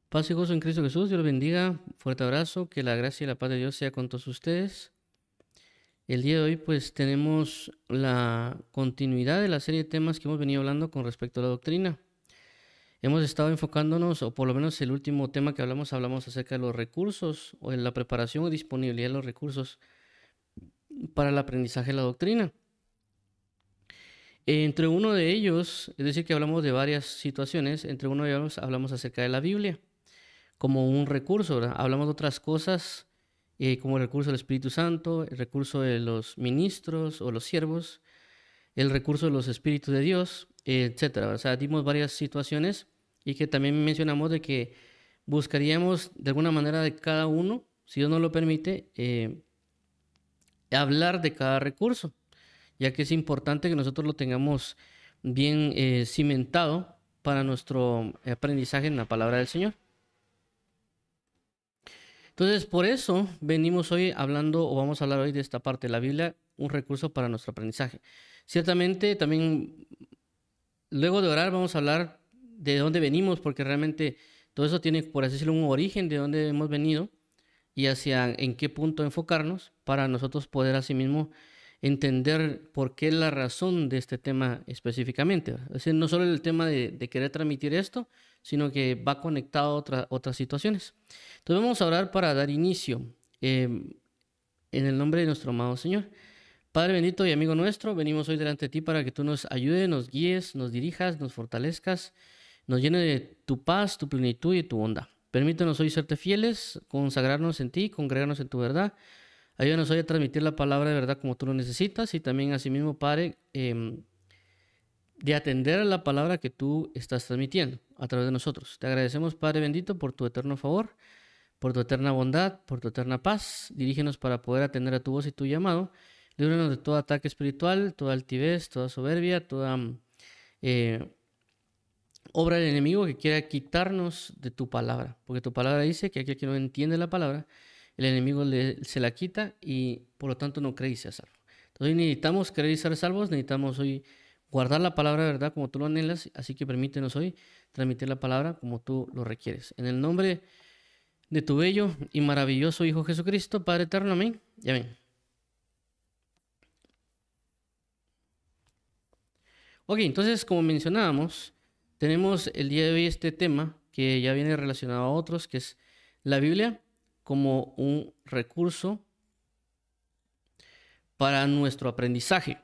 Paz y gozo en Cristo Jesús, Dios los bendiga, fuerte abrazo, que la gracia y la paz de Dios sea con todos ustedes. El día de hoy pues tenemos la continuidad de la serie de temas que hemos venido hablando con respecto a la doctrina. Hemos estado enfocándonos, o por lo menos el último tema que hablamos acerca de los recursos o en la preparación o disponibilidad de los recursos para el aprendizaje de la doctrina. Entre uno de ellos, es decir, que hablamos de varias situaciones, entre uno de ellos hablamos acerca de la Biblia como un recurso, ¿verdad? Hablamos de otras cosas como el recurso del Espíritu Santo, el recurso de los ministros o los siervos, el recurso de los espíritus de Dios, etcétera. O sea, dimos varias situaciones y que también mencionamos de que buscaríamos de alguna manera de cada uno, si Dios nos lo permite, hablar de cada recurso, ya que es importante que nosotros lo tengamos bien cimentado para nuestro aprendizaje en la palabra del Señor. Entonces, por eso venimos hoy hablando, o vamos a hablar hoy de esta parte de la Biblia, un recurso para nuestro aprendizaje. Ciertamente, también, luego de orar, vamos a hablar de dónde venimos, porque realmente todo eso tiene, por así decirlo, un origen de dónde hemos venido y hacia en qué punto enfocarnos para nosotros poder asimismo entender por qué la razón de este tema específicamente. Es decir, no solo el tema de querer transmitir esto, sino que va conectado a otras situaciones. Entonces vamos a orar para dar inicio en el nombre de nuestro amado Señor. Padre bendito y amigo nuestro, venimos hoy delante de ti para que tú nos ayudes, nos guíes, nos dirijas, nos fortalezcas, nos llene de tu paz, tu plenitud y tu bondad. Permítanos hoy serte fieles, consagrarnos en ti, congregarnos en tu verdad. Ayúdanos hoy a transmitir la palabra de verdad como tú lo necesitas y también asimismo, Padre, de atender a la palabra que tú estás transmitiendo a través de nosotros. Te agradecemos, Padre bendito, por tu eterno favor, por tu eterna bondad, por tu eterna paz. Dirígenos para poder atender a tu voz y tu llamado. Líbranos de todo ataque espiritual, toda altivez, toda soberbia, toda obra del enemigo que quiera quitarnos de tu palabra. Porque tu palabra dice que aquel que no entiende la palabra, el enemigo se la quita y por lo tanto no cree y sea salvo. Entonces hoy necesitamos creer y ser salvos, necesitamos hoy guardar la palabra de verdad como tú lo anhelas, así que permítenos hoy transmitir la palabra como tú lo requieres. En el nombre de tu bello y maravilloso Hijo Jesucristo, Padre eterno, amén y amén. Ok, entonces como mencionábamos, tenemos el día de hoy este tema que ya viene relacionado a otros, que es la Biblia como un recurso para nuestro aprendizaje.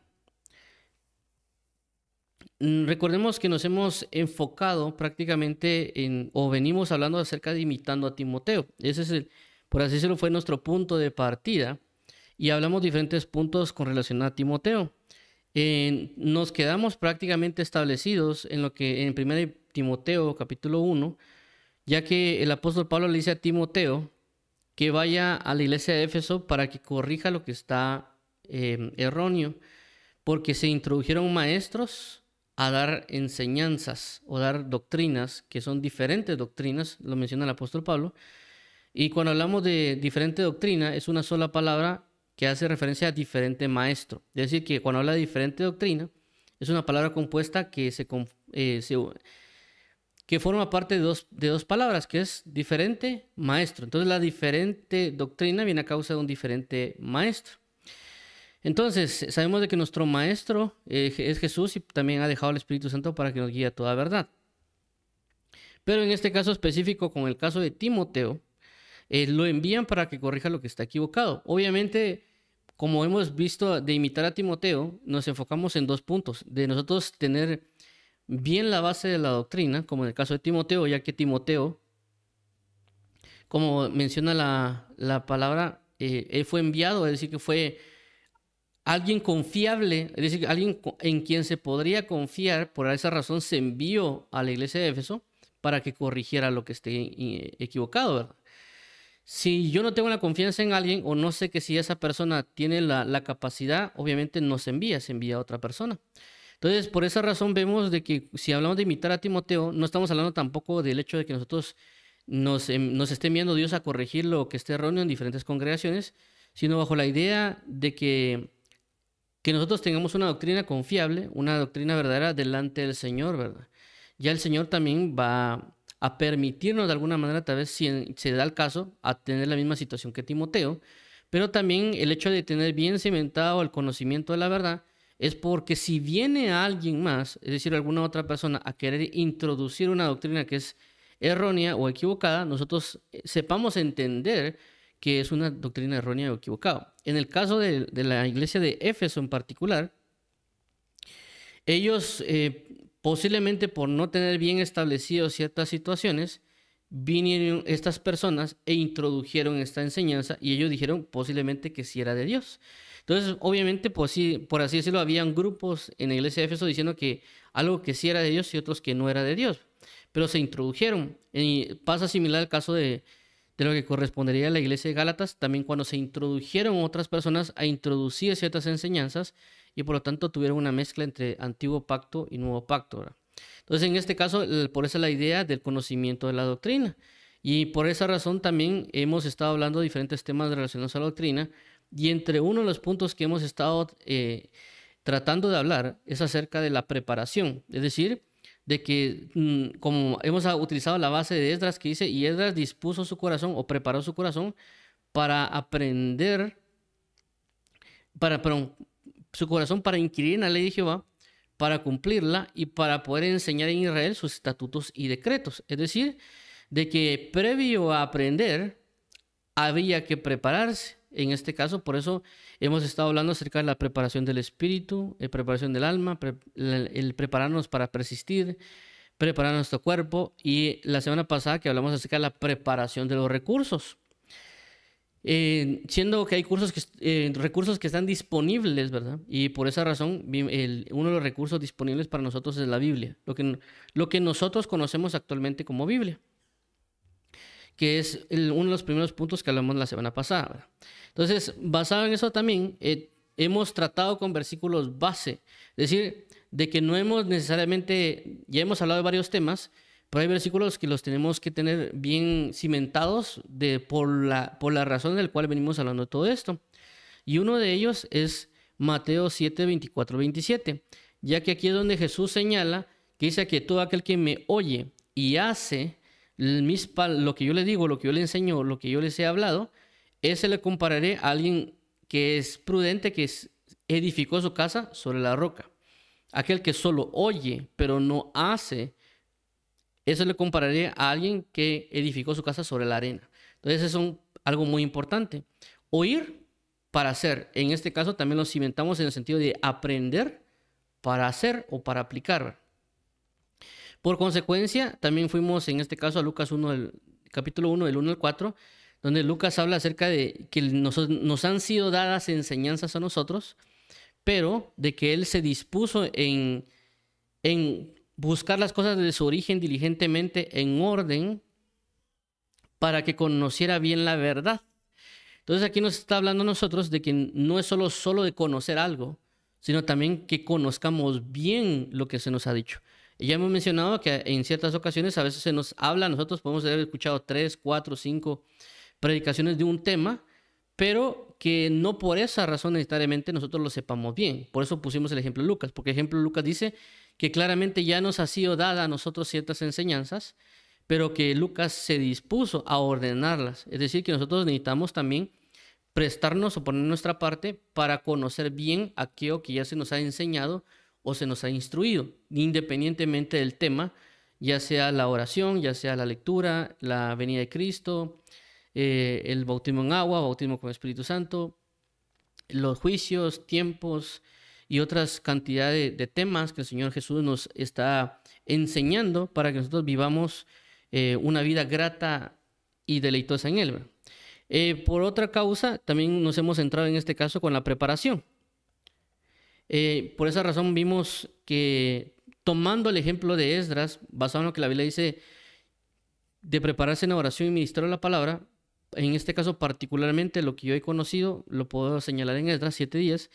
Recordemos que nos hemos enfocado prácticamente o venimos hablando acerca de imitando a Timoteo. Ese es por así decirlo, fue nuestro punto de partida y hablamos diferentes puntos con relación a Timoteo. Nos quedamos prácticamente establecidos en lo que en 1 Timoteo capítulo 1, ya que el apóstol Pablo le dice a Timoteo que vaya a la iglesia de Éfeso para que corrija lo que está erróneo, porque se introdujeron maestros a dar enseñanzas o dar doctrinas, que son diferentes doctrinas, lo menciona el apóstol Pablo, y cuando hablamos de diferente doctrina es una sola palabra que hace referencia a diferente maestro, es decir, que cuando habla de diferente doctrina es una palabra compuesta que forma parte de dos palabras, que es diferente maestro. Entonces la diferente doctrina viene a causa de un diferente maestro. Entonces, sabemos de que nuestro Maestro es Jesús y también ha dejado al Espíritu Santo para que nos guíe a toda verdad. Pero en este caso específico, con el caso de Timoteo, lo envían para que corrija lo que está equivocado. Obviamente, como hemos visto de imitar a Timoteo, nos enfocamos en dos puntos. De nosotros tener bien la base de la doctrina, como en el caso de Timoteo, ya que Timoteo, como menciona la palabra, él fue enviado, es decir, que fue alguien confiable, es decir, alguien en quien se podría confiar. Por esa razón se envió a la iglesia de Éfeso para que corrigiera lo que esté equivocado, ¿verdad? Si yo no tengo la confianza en alguien o no sé que si esa persona tiene la capacidad, obviamente no se envía a otra persona. Entonces, por esa razón vemos de que si hablamos de imitar a Timoteo, no estamos hablando tampoco del hecho de que nosotros nos esté enviando Dios a corregir lo que esté erróneo en diferentes congregaciones, sino bajo la idea de que nosotros tengamos una doctrina confiable, una doctrina verdadera delante del Señor, ¿verdad? Ya el Señor también va a permitirnos de alguna manera, tal vez si se da el caso, a tener la misma situación que Timoteo, pero también el hecho de tener bien cimentado el conocimiento de la verdad es porque si viene alguien más, es decir, alguna otra persona, a querer introducir una doctrina que es errónea o equivocada, nosotros sepamos entender que es una doctrina errónea o equivocada. En el caso de la iglesia de Éfeso en particular, ellos posiblemente por no tener bien establecido ciertas situaciones, vinieron estas personas e introdujeron esta enseñanza y ellos dijeron posiblemente que sí era de Dios. Entonces, obviamente, pues sí, por así decirlo, habían grupos en la iglesia de Éfeso diciendo que algo que sí era de Dios y otros que no era de Dios, pero se introdujeron. Y pasa similar al caso de lo que correspondería a la iglesia de Gálatas, también cuando se introdujeron otras personas a introducir ciertas enseñanzas y por lo tanto tuvieron una mezcla entre antiguo pacto y nuevo pacto, ¿verdad? Entonces, en este caso, por eso la idea del conocimiento de la doctrina. Y por esa razón también hemos estado hablando de diferentes temas relacionados a la doctrina. Y entre uno de los puntos que hemos estado tratando de hablar es acerca de la preparación. Es decir, de que como hemos utilizado la base de Esdras que dice, y Esdras dispuso su corazón o preparó su corazón para aprender, perdón, su corazón para inquirir en la ley de Jehová, para cumplirla y para poder enseñar en Israel sus estatutos y decretos. Es decir, de que previo a aprender había que prepararse. En este caso, por eso hemos estado hablando acerca de la preparación del espíritu, la preparación del alma, el prepararnos para persistir, preparar nuestro cuerpo, y la semana pasada que hablamos acerca de la preparación de los recursos. Siendo que hay recursos que están disponibles, ¿verdad? Y por esa razón, uno de los recursos disponibles para nosotros es la Biblia, lo que nosotros conocemos actualmente como Biblia, que es uno de los primeros puntos que hablamos la semana pasada, ¿verdad? Entonces, basado en eso también, hemos tratado con versículos base, es decir, de que no hemos necesariamente, ya hemos hablado de varios temas, pero hay versículos que los tenemos que tener bien cimentados por la razón del cual venimos hablando de todo esto. Y uno de ellos es Mateo 7, 24, 27, ya que aquí es donde Jesús señala que dice que todo aquel que me oye y hace lo que yo le digo, lo que yo le enseño, lo que yo les he hablado, ese le compararé a alguien que es prudente, que edificó su casa sobre la roca. Aquel que solo oye, pero no hace, eso le compararé a alguien que edificó su casa sobre la arena. Entonces, eso es algo muy importante. Oír para hacer. En este caso también lo cimentamos en el sentido de aprender para hacer o para aplicar. Por consecuencia, también fuimos en este caso a Lucas 1, capítulo 1, del 1 al 4, donde Lucas habla acerca de que nos han sido dadas enseñanzas a nosotros, pero de que Él se dispuso en buscar las cosas de su origen diligentemente en orden para que conociera bien la verdad. Entonces aquí nos está hablando a nosotros de que no es solo de conocer algo, sino también que conozcamos bien lo que se nos ha dicho. Y ya hemos mencionado que en ciertas ocasiones a veces se nos habla, nosotros podemos haber escuchado 3, 4, 5 predicaciones de un tema, pero que no por esa razón necesariamente nosotros lo sepamos bien. Por eso pusimos el ejemplo de Lucas, porque el ejemplo de Lucas dice que claramente ya nos ha sido dada a nosotros ciertas enseñanzas, pero que Lucas se dispuso a ordenarlas. Es decir, que nosotros necesitamos también prestarnos o poner nuestra parte para conocer bien aquello que ya se nos ha enseñado o se nos ha instruido, independientemente del tema, ya sea la oración, ya sea la lectura, la venida de Cristo, el bautismo en agua, bautismo con el Espíritu Santo, los juicios, tiempos y otras cantidades de temas que el Señor Jesús nos está enseñando para que nosotros vivamos una vida grata y deleitosa en Él. Por otra causa, también nos hemos centrado en este caso con la preparación. Por esa razón vimos que tomando el ejemplo de Esdras, basado en lo que la Biblia dice de prepararse en oración y ministrar la palabra, en este caso particularmente lo que yo he conocido, lo puedo señalar en Esdras 7 días,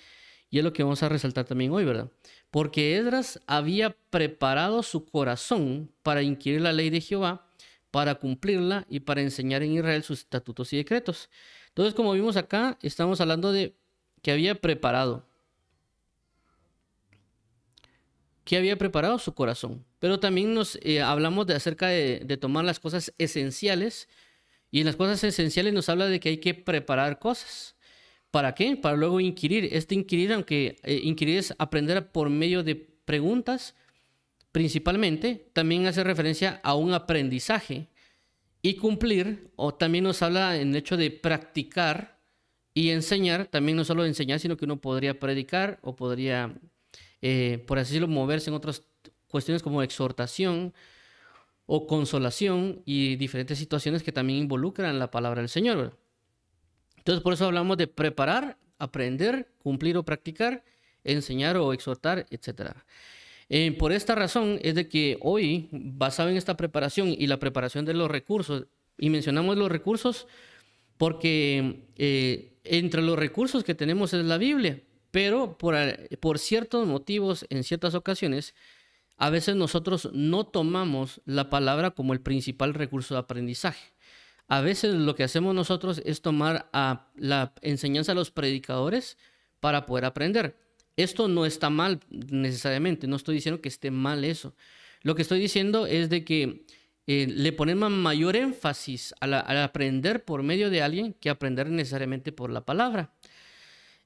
y es lo que vamos a resaltar también hoy, ¿verdad? Porque Esdras había preparado su corazón para inquirir la ley de Jehová, para cumplirla y para enseñar en Israel sus estatutos y decretos. Entonces, como vimos acá, estamos hablando de que había preparado. ¿Qué había preparado? Su corazón. Pero también nos hablamos de acerca de tomar las cosas esenciales, y en las cosas esenciales nos habla de que hay que preparar cosas. ¿Para qué? Para luego inquirir. Este inquirir, aunque inquirir es aprender por medio de preguntas, principalmente, también hace referencia a un aprendizaje. Y cumplir, o también nos habla en el hecho de practicar y enseñar, también no solo enseñar, sino que uno podría predicar o podría, por así decirlo, moverse en otras cuestiones como exhortación o consolación y diferentes situaciones que también involucran la palabra del Señor, ¿verdad? Entonces, por eso hablamos de preparar, aprender, cumplir o practicar, enseñar o exhortar, etcétera. Por esta razón es de que hoy, basado en esta preparación y la preparación de los recursos, y mencionamos los recursos porque entre los recursos que tenemos es la Biblia, pero por ciertos motivos, en ciertas ocasiones, a veces nosotros no tomamos la palabra como el principal recurso de aprendizaje. A veces lo que hacemos nosotros es tomar la enseñanza a los predicadores para poder aprender. Esto no está mal necesariamente, no estoy diciendo que esté mal eso. Lo que estoy diciendo es de que le ponemos mayor énfasis al aprender por medio de alguien que aprender necesariamente por la palabra.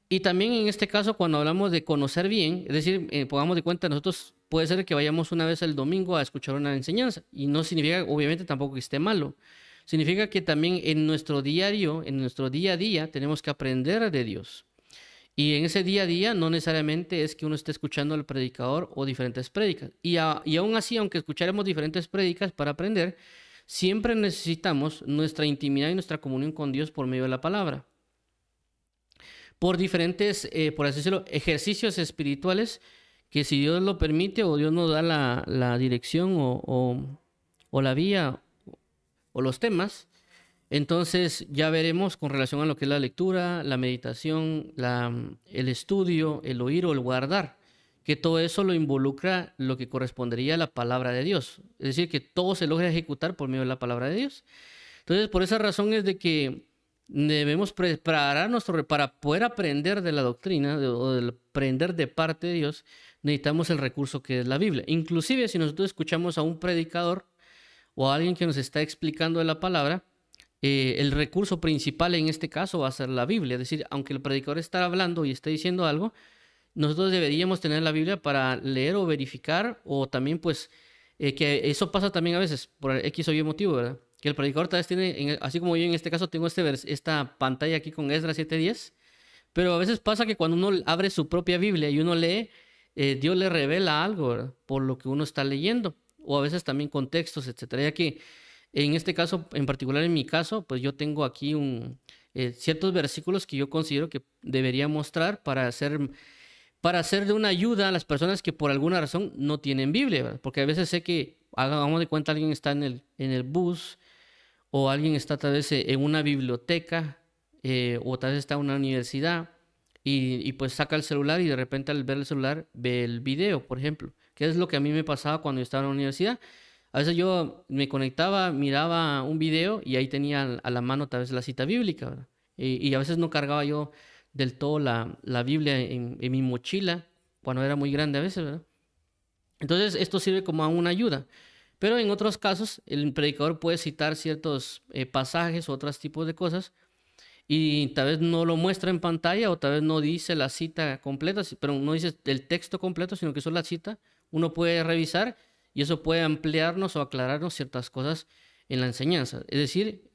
Y también en este caso, cuando hablamos de conocer bien, es decir, pongamos de cuenta, nosotros puede ser que vayamos una vez el domingo a escuchar una enseñanza, y no significa, obviamente, tampoco que esté malo. Significa que también en nuestro diario, en nuestro día a día, tenemos que aprender de Dios. Y en ese día a día no necesariamente es que uno esté escuchando al predicador o diferentes prédicas. Y aún así, aunque escucharemos diferentes prédicas para aprender, siempre necesitamos nuestra intimidad y nuestra comunión con Dios por medio de la palabra. Por diferentes, por así decirlo, ejercicios espirituales que, si Dios lo permite o Dios nos da la dirección o la vía o los temas, entonces ya veremos con relación a lo que es la lectura, la meditación, el estudio, el oír o el guardar, que todo eso lo involucra lo que correspondería a la palabra de Dios. Es decir, que todo se logra ejecutar por medio de la palabra de Dios. Entonces, por esa razón es de que debemos prepararnos para poder aprender de la doctrina o de aprender de parte de Dios. Necesitamos el recurso que es la Biblia. Inclusive si nosotros escuchamos a un predicador o a alguien que nos está explicando de la palabra, el recurso principal en este caso va a ser la Biblia. Es decir, aunque el predicador está hablando y está diciendo algo, nosotros deberíamos tener la Biblia para leer o verificar, o también pues que eso pasa también a veces por X o Y motivo, ¿verdad? Que el predicador tal vez tiene, así como yo en este caso tengo esta pantalla aquí con Esdras 7:10, pero a veces pasa que cuando uno abre su propia Biblia y uno lee, Dios le revela algo, ¿verdad? Por lo que uno está leyendo, o a veces también contextos, etcétera. Ya que en este caso, en particular en mi caso, pues yo tengo aquí ciertos versículos que yo considero que debería mostrar para ser de una ayuda a las personas que por alguna razón no tienen Biblia, ¿verdad? Porque a veces sé que, hagamos de cuenta, alguien está en el bus, o alguien está tal vez en una biblioteca, o tal vez está en una universidad, y pues saca el celular y de repente al ver el celular ve el video, por ejemplo, que es lo que a mí me pasaba cuando yo estaba en la universidad. A veces yo me conectaba, miraba un video y ahí tenía a la mano tal vez la cita bíblica, ¿verdad? Y a veces no cargaba yo del todo la Biblia en mi mochila, cuando era muy grande a veces, ¿verdad? Entonces esto sirve como una ayuda. Pero en otros casos el predicador puede citar ciertos pasajes o otros tipos de cosas, y tal vez no lo muestra en pantalla, o tal vez no dice la cita completa, pero no dice el texto completo, sino que solo la cita. Uno puede revisar y eso puede ampliarnos o aclararnos ciertas cosas en la enseñanza. Es decir,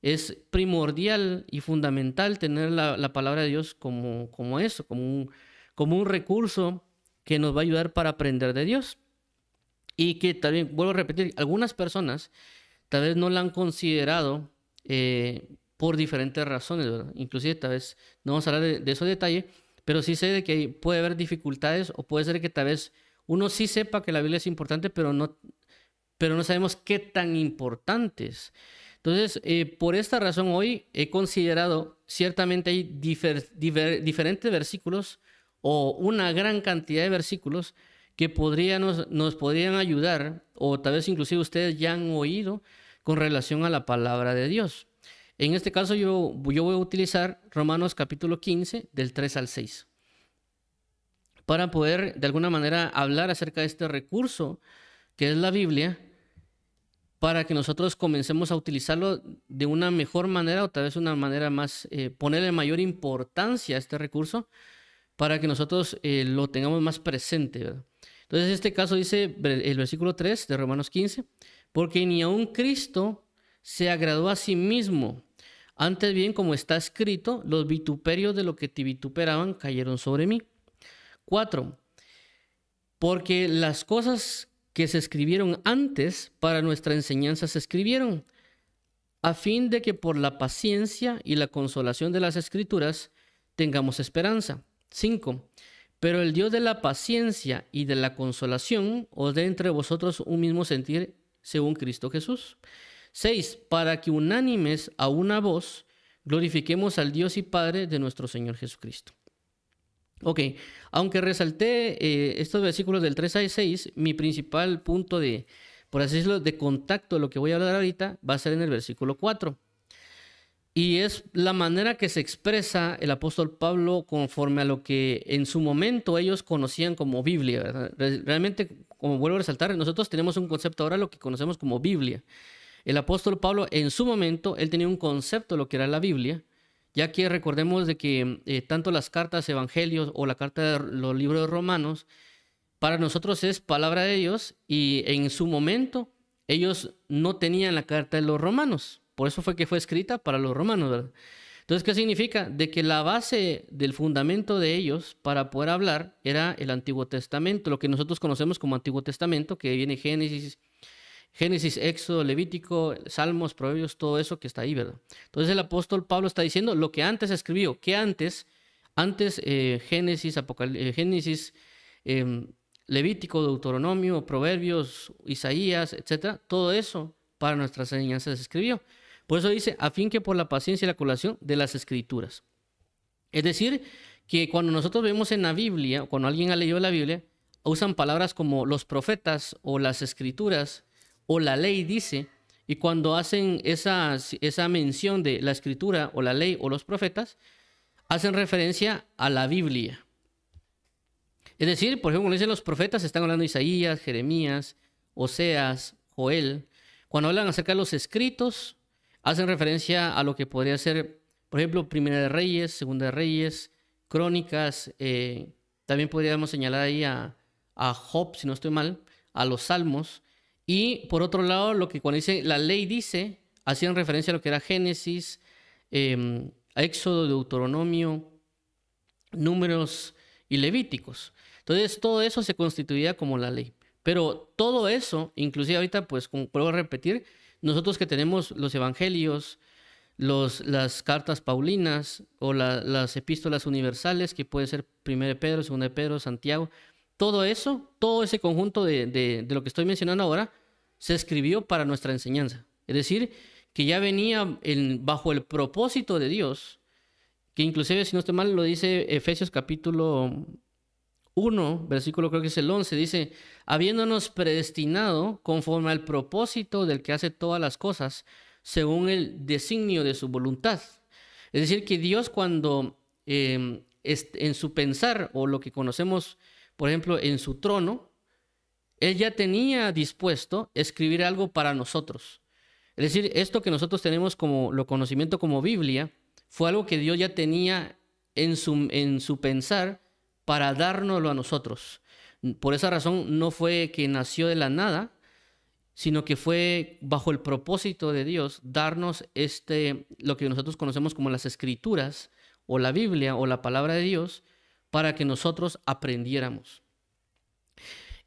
es primordial y fundamental tener la palabra de Dios como eso, como un recurso que nos va a ayudar para aprender de Dios. Y que también, vuelvo a repetir, algunas personas tal vez no la han considerado por diferentes razones, ¿verdad? Inclusive tal vez no vamos a hablar de eso en detalle, pero sí sé de que puede haber dificultades, o puede ser que tal vez uno sí sepa que la Biblia es importante, pero no sabemos qué tan importante es. Entonces, por esta razón hoy he considerado, ciertamente hay diferentes versículos, o una gran cantidad de versículos que nos podrían ayudar, o tal vez inclusive ustedes ya han oído con relación a la palabra de Dios. En este caso yo voy a utilizar Romanos capítulo 15 del 3 al 6. para poder de alguna manera hablar acerca de este recurso que es la Biblia, para que nosotros comencemos a utilizarlo de una mejor manera o tal vez una manera más, ponerle mayor importancia a este recurso para que nosotros lo tengamos más presente, ¿verdad? Entonces, en este caso dice el versículo 3 de Romanos 15, porque ni aun Cristo se agradó a sí mismo. Antes bien, como está escrito, los vituperios de lo que te vituperaban cayeron sobre mí. 4. Porque las cosas que se escribieron antes para nuestra enseñanza se escribieron, a fin de que por la paciencia y la consolación de las Escrituras tengamos esperanza. 5. Pero el Dios de la paciencia y de la consolación os dé entre vosotros un mismo sentir según Cristo Jesús. 6. Para que unánimes a una voz glorifiquemos al Dios y Padre de nuestro Señor Jesucristo. Ok, aunque resalté estos versículos del 3 al 6, mi principal punto de, por así decirlo, de contacto de lo que voy a hablar ahorita va a ser en el versículo 4. Y es la manera que se expresa el apóstol Pablo conforme a lo que en su momento ellos conocían como Biblia, ¿verdad? Realmente, como vuelvo a resaltar, nosotros tenemos un concepto ahora lo que conocemos como Biblia. El apóstol Pablo en su momento, él tenía un concepto de lo que era la Biblia, ya que recordemos de que tanto las cartas evangelios o la carta de los libros de Romanos, para nosotros es palabra de Dios y en su momento ellos no tenían la carta de los romanos. Por eso fue que fue escrita para los romanos, ¿verdad? Entonces, ¿qué significa? De que la base del fundamento de ellos para poder hablar era el Antiguo Testamento, lo que nosotros conocemos como Antiguo Testamento, que viene Génesis, Éxodo, Levítico, Salmos, Proverbios, todo eso que está ahí, ¿verdad? Entonces el apóstol Pablo está diciendo lo que antes escribió, que antes Génesis, Génesis, Levítico, Deuteronomio, Proverbios, Isaías, etcétera, todo eso para nuestras enseñanzas se escribió. Por eso dice, a fin que por la paciencia y la colación de las Escrituras. Es decir, que cuando nosotros vemos en la Biblia, cuando alguien ha leído la Biblia, usan palabras como los profetas o las Escrituras, o la ley dice, y cuando hacen esa mención de la escritura o la ley o los profetas, hacen referencia a la Biblia. Es decir, por ejemplo, cuando dicen los profetas, están hablando de Isaías, Jeremías, Oseas, Joel. Cuando hablan acerca de los escritos, hacen referencia a lo que podría ser, por ejemplo, Primera de Reyes, Segunda de Reyes, Crónicas. También podríamos señalar ahí a Job, si no estoy mal, a los Salmos. Y por otro lado, lo que cuando dice la ley dice, hacían referencia a lo que era Génesis, Éxodo, Deuteronomio, Números y Levíticos. Entonces todo eso se constituía como la ley. Pero todo eso, inclusive ahorita, pues como vuelvo a repetir, nosotros que tenemos los evangelios, las cartas paulinas o las epístolas universales, que puede ser 1 de Pedro, 2 de Pedro, Santiago, todo eso, todo ese conjunto de lo que estoy mencionando ahora, se escribió para nuestra enseñanza. Es decir, que ya venía bajo el propósito de Dios, que inclusive, si no estoy mal, lo dice Efesios capítulo 1, versículo creo que es el 11, dice, habiéndonos predestinado conforme al propósito del que hace todas las cosas, según el designio de su voluntad. Es decir, que Dios cuando en su pensar, o lo que conocemos, por ejemplo, en su trono, Él ya tenía dispuesto escribir algo para nosotros. Es decir, esto que nosotros tenemos como lo conocimiento como Biblia, fue algo que Dios ya tenía en su pensar para dárnoslo a nosotros. Por esa razón no fue que nació de la nada, sino que fue bajo el propósito de Dios darnos lo que nosotros conocemos como las Escrituras, o la Biblia, o la palabra de Dios, para que nosotros aprendiéramos.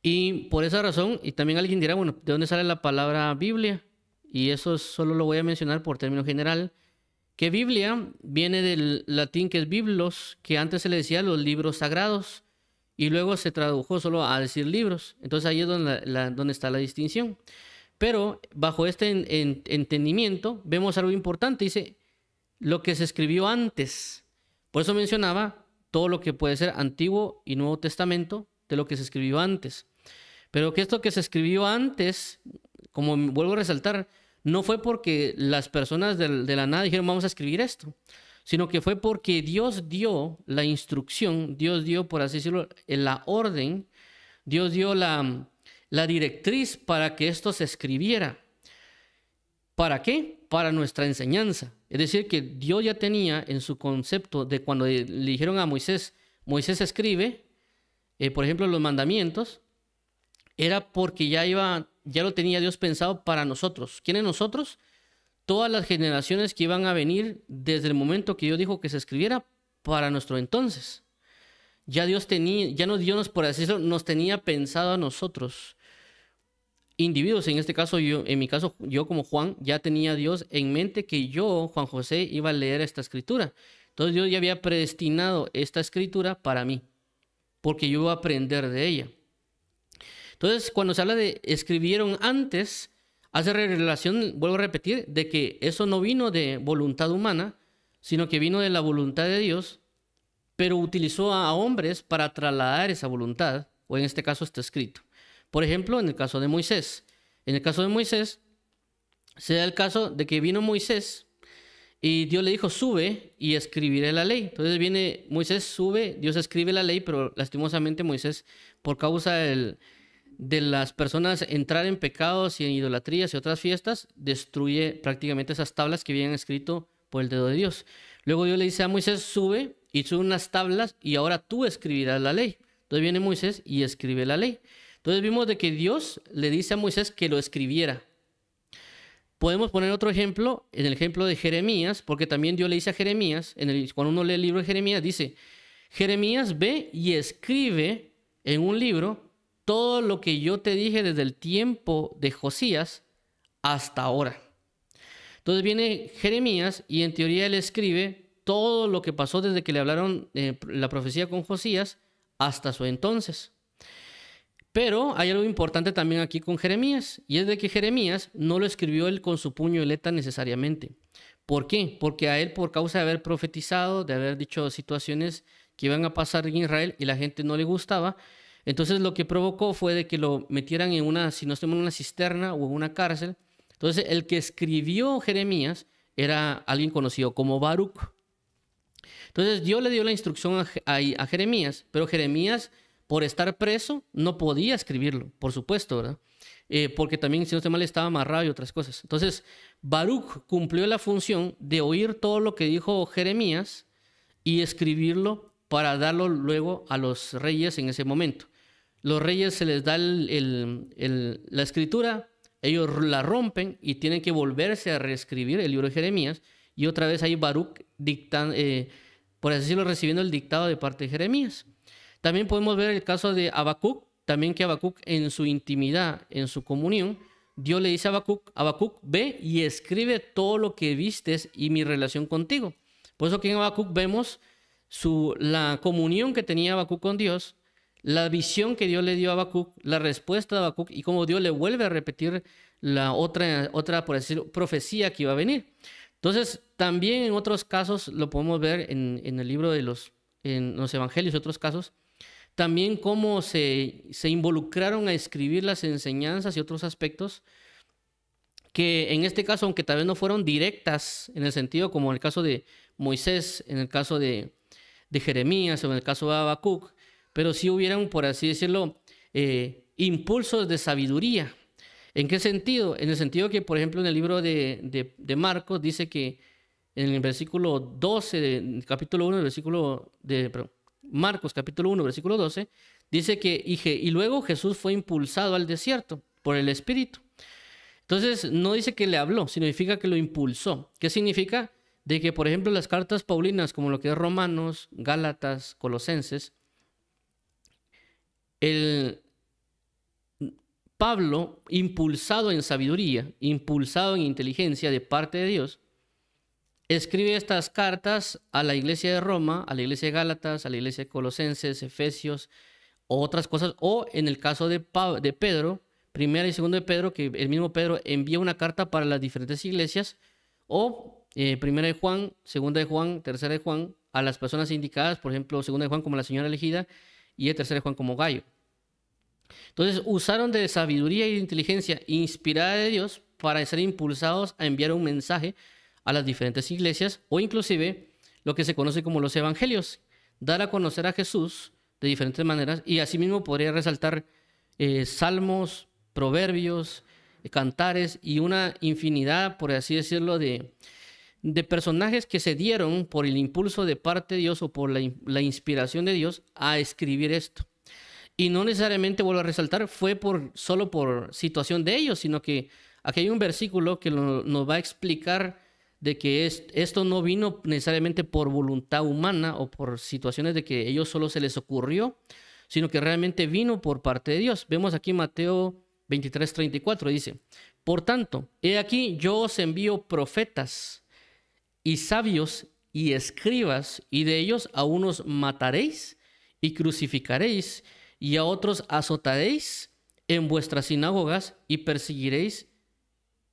Y por esa razón, y también alguien dirá, bueno, ¿de dónde sale la palabra Biblia? Y eso solo lo voy a mencionar por término general, que Biblia viene del latín que es biblos, que antes se le decía los libros sagrados, y luego se tradujo solo a decir libros. Entonces ahí es donde está la distinción. Pero bajo este entendimiento vemos algo importante, dice, lo que se escribió antes. Por eso mencionaba todo lo que puede ser Antiguo y Nuevo Testamento, de lo que se escribió antes. Pero que esto que se escribió antes, como vuelvo a resaltar, no fue porque las personas de la nada dijeron vamos a escribir esto, sino que fue porque Dios dio la instrucción, Dios dio, por así decirlo, la orden, Dios dio la directriz para que esto se escribiera. ¿Para qué? Para nuestra enseñanza. Es decir, que Dios ya tenía en su concepto de cuando le dijeron a Moisés, Moisés escribe, por ejemplo, los mandamientos, era porque ya lo tenía Dios pensado para nosotros. ¿Quiénes nosotros? Todas las generaciones que iban a venir desde el momento que Dios dijo que se escribiera para nuestro entonces. Ya Dios por así decirlo, nos tenía pensado a nosotros, individuos. En este caso, en mi caso, yo como Juan, ya tenía Dios en mente que yo, Juan José, iba a leer esta escritura. Entonces Dios ya había predestinado esta escritura para mí, porque yo iba a aprender de ella. Entonces, cuando se habla de escribieron antes, hace relación, vuelvo a repetir, de que eso no vino de voluntad humana, sino que vino de la voluntad de Dios, pero utilizó a hombres para trasladar esa voluntad, o en este caso está escrito. Por ejemplo, en el caso de Moisés. En el caso de Moisés, se da el caso de que vino Moisés y Dios le dijo, sube y escribiré la ley. Entonces viene Moisés, sube, Dios escribe la ley, pero lastimosamente Moisés, por causa de las personas entrar en pecados y en idolatrías y otras fiestas, destruye prácticamente esas tablas que habían escrito por el dedo de Dios. Luego Dios le dice a Moisés, sube y sube unas tablas y ahora tú escribirás la ley. Entonces viene Moisés y escribe la ley. Entonces vimos de que Dios le dice a Moisés que lo escribiera. Podemos poner otro ejemplo, en el ejemplo de Jeremías, porque también Dios le dice a Jeremías, cuando uno lee el libro de Jeremías, dice, Jeremías, ve y escribe en un libro todo lo que yo te dije desde el tiempo de Josías hasta ahora. Entonces viene Jeremías y en teoría él escribe todo lo que pasó desde que le hablaron la profecía con Josías hasta su entonces. Pero hay algo importante también aquí con Jeremías, y es de que Jeremías no lo escribió él con su puño y letra necesariamente. ¿Por qué? Porque a él, por causa de haber profetizado, de haber dicho situaciones que iban a pasar en Israel y la gente no le gustaba, entonces lo que provocó fue de que lo metieran en una cisterna o en una cárcel. Entonces el que escribió Jeremías era alguien conocido como Baruch. Entonces Dios le dio la instrucción a Jeremías, pero Jeremías, por estar preso, no podía escribirlo, por supuesto, ¿verdad? Porque también, si no estoy mal, estaba amarrado y otras cosas. Entonces, Baruch cumplió la función de oír todo lo que dijo Jeremías y escribirlo para darlo luego a los reyes en ese momento. Los reyes se les da la escritura, ellos la rompen y tienen que volverse a reescribir el libro de Jeremías, y otra vez ahí Baruch por así decirlo, recibiendo el dictado de parte de Jeremías. También podemos ver el caso de Habacuc, también que Habacuc en su intimidad, en su comunión, Dios le dice a Habacuc, ve y escribe todo lo que vistes y mi relación contigo. Por eso que en Habacuc vemos la comunión que tenía Habacuc con Dios, la visión que Dios le dio a Habacuc, la respuesta de Habacuc y cómo Dios le vuelve a repetir la otra por así decirlo, profecía que iba a venir. Entonces, también en otros casos lo podemos ver en el libro de en los evangelios y otros casos, también cómo se involucraron a escribir las enseñanzas y otros aspectos que en este caso, aunque tal vez no fueron directas en el sentido como en el caso de Moisés, en el caso de Jeremías o en el caso de Habacuc, pero sí hubieran, por así decirlo, impulsos de sabiduría. ¿En qué sentido? En el sentido que, por ejemplo, en el libro de Marcos dice que en el versículo 12, capítulo 1, Marcos capítulo 1, versículo 12, dice que y luego Jesús fue impulsado al desierto por el Espíritu. Entonces, no dice que le habló, significa que lo impulsó. ¿Qué significa? De que, por ejemplo, las cartas paulinas, como lo que es Romanos, Gálatas, Colosenses, Pablo, impulsado en sabiduría, impulsado en inteligencia de parte de Dios, escribe estas cartas a la iglesia de Roma, a la iglesia de Gálatas, a la iglesia de Colosenses, Efesios, o otras cosas, o en el caso de Pedro, primera y segunda de Pedro, que el mismo Pedro envía una carta para las diferentes iglesias, o primera de Juan, segunda de Juan, tercera de Juan, a las personas indicadas, por ejemplo, segunda de Juan como la señora elegida, y tercera de Juan como Gallo. Entonces usaron de sabiduría y de inteligencia inspirada de Dios para ser impulsados a enviar un mensaje a las diferentes iglesias, o inclusive lo que se conoce como los evangelios, dar a conocer a Jesús de diferentes maneras, y asimismo podría resaltar salmos, proverbios, cantares y una infinidad, por así decirlo, de personajes que se dieron por el impulso de parte de Dios o por la inspiración de Dios a escribir esto. Y no necesariamente, vuelvo a resaltar, fue solo por situación de ellos, sino que aquí hay un versículo que nos va a explicar de que esto no vino necesariamente por voluntad humana o por situaciones de que a ellos solo se les ocurrió, sino que realmente vino por parte de Dios. Vemos aquí Mateo 23:34, dice: por tanto, he aquí yo os envío profetas y sabios y escribas, y de ellos a unos mataréis y crucificaréis, y a otros azotaréis en vuestras sinagogas y perseguiréis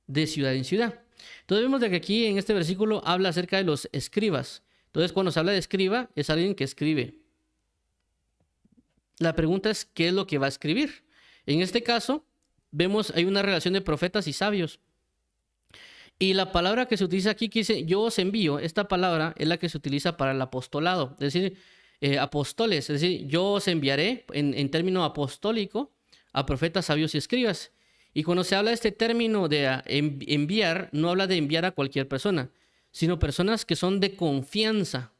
de ciudad en ciudad. Entonces vemos de que aquí en este versículo habla acerca de los escribas. Entonces cuando se habla de escriba es alguien que escribe. La pregunta es, ¿qué es lo que va a escribir? En este caso vemos hay una relación de profetas y sabios. Y la palabra que se utiliza aquí, que dice yo os envío, esta palabra es la que se utiliza para el apostolado, es decir, apóstoles, es decir, yo os enviaré en término apostólico a profetas, sabios y escribas. Y cuando se habla de este término de enviar, no habla de enviar a cualquier persona, sino personas que son de confianza.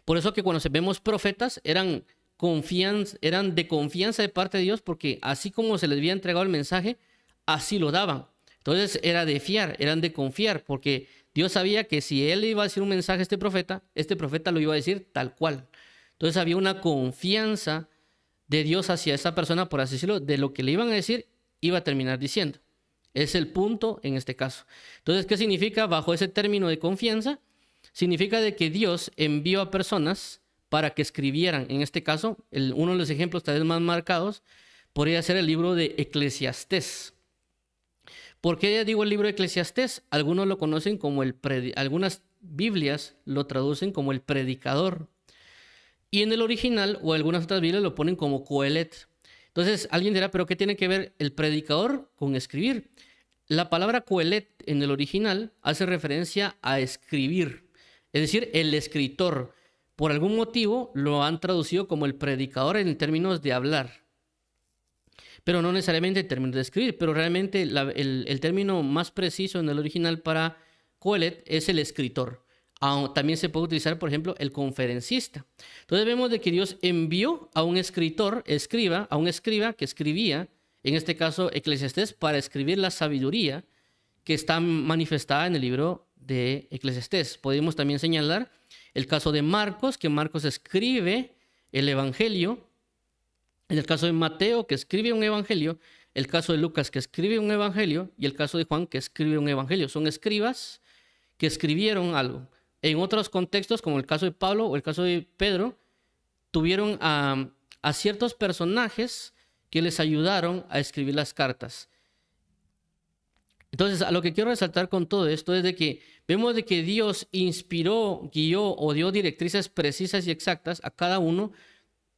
Por eso que cuando vemos profetas, eran de confianza de parte de Dios, porque así como se les había entregado el mensaje, así lo daban. Entonces era de fiar, eran de confiar, porque Dios sabía que si él iba a decir un mensaje a este profeta lo iba a decir tal cual. Entonces había una confianza de Dios hacia esa persona, por así decirlo, de lo que le iban a decir, iba a terminar diciendo. Es el punto en este caso. Entonces, ¿qué significa bajo ese término de confianza? Significa de que Dios envió a personas para que escribieran. En este caso, uno de los ejemplos tal vez más marcados podría ser el libro de Eclesiastés. ¿Por qué digo el libro de Eclesiastés? Algunos lo conocen como algunas Biblias lo traducen como el predicador. Y en el original o algunas otras Biblias lo ponen como Coelet. Entonces alguien dirá, ¿pero qué tiene que ver el predicador con escribir? La palabra Coelet en el original hace referencia a escribir. Es decir, el escritor. Por algún motivo lo han traducido como el predicador en términos de hablar. Pero no necesariamente en términos de escribir, pero realmente el término más preciso en el original para Coelet es el escritor. También se puede utilizar, por ejemplo, el conferencista. Entonces vemos de que Dios envió a un escritor, a un escriba que escribía, en este caso Eclesiastés, para escribir la sabiduría que está manifestada en el libro de Eclesiastés. Podemos también señalar el caso de Marcos, que Marcos escribe el evangelio. En el caso de Mateo, que escribe un evangelio, el caso de Lucas, que escribe un evangelio, y el caso de Juan, que escribe un evangelio. Son escribas que escribieron algo. En otros contextos, como el caso de Pablo o el caso de Pedro, tuvieron a ciertos personajes que les ayudaron a escribir las cartas. Entonces, a lo que quiero resaltar con todo esto es de que vemos de que Dios inspiró, guió o dio directrices precisas y exactas a cada uno,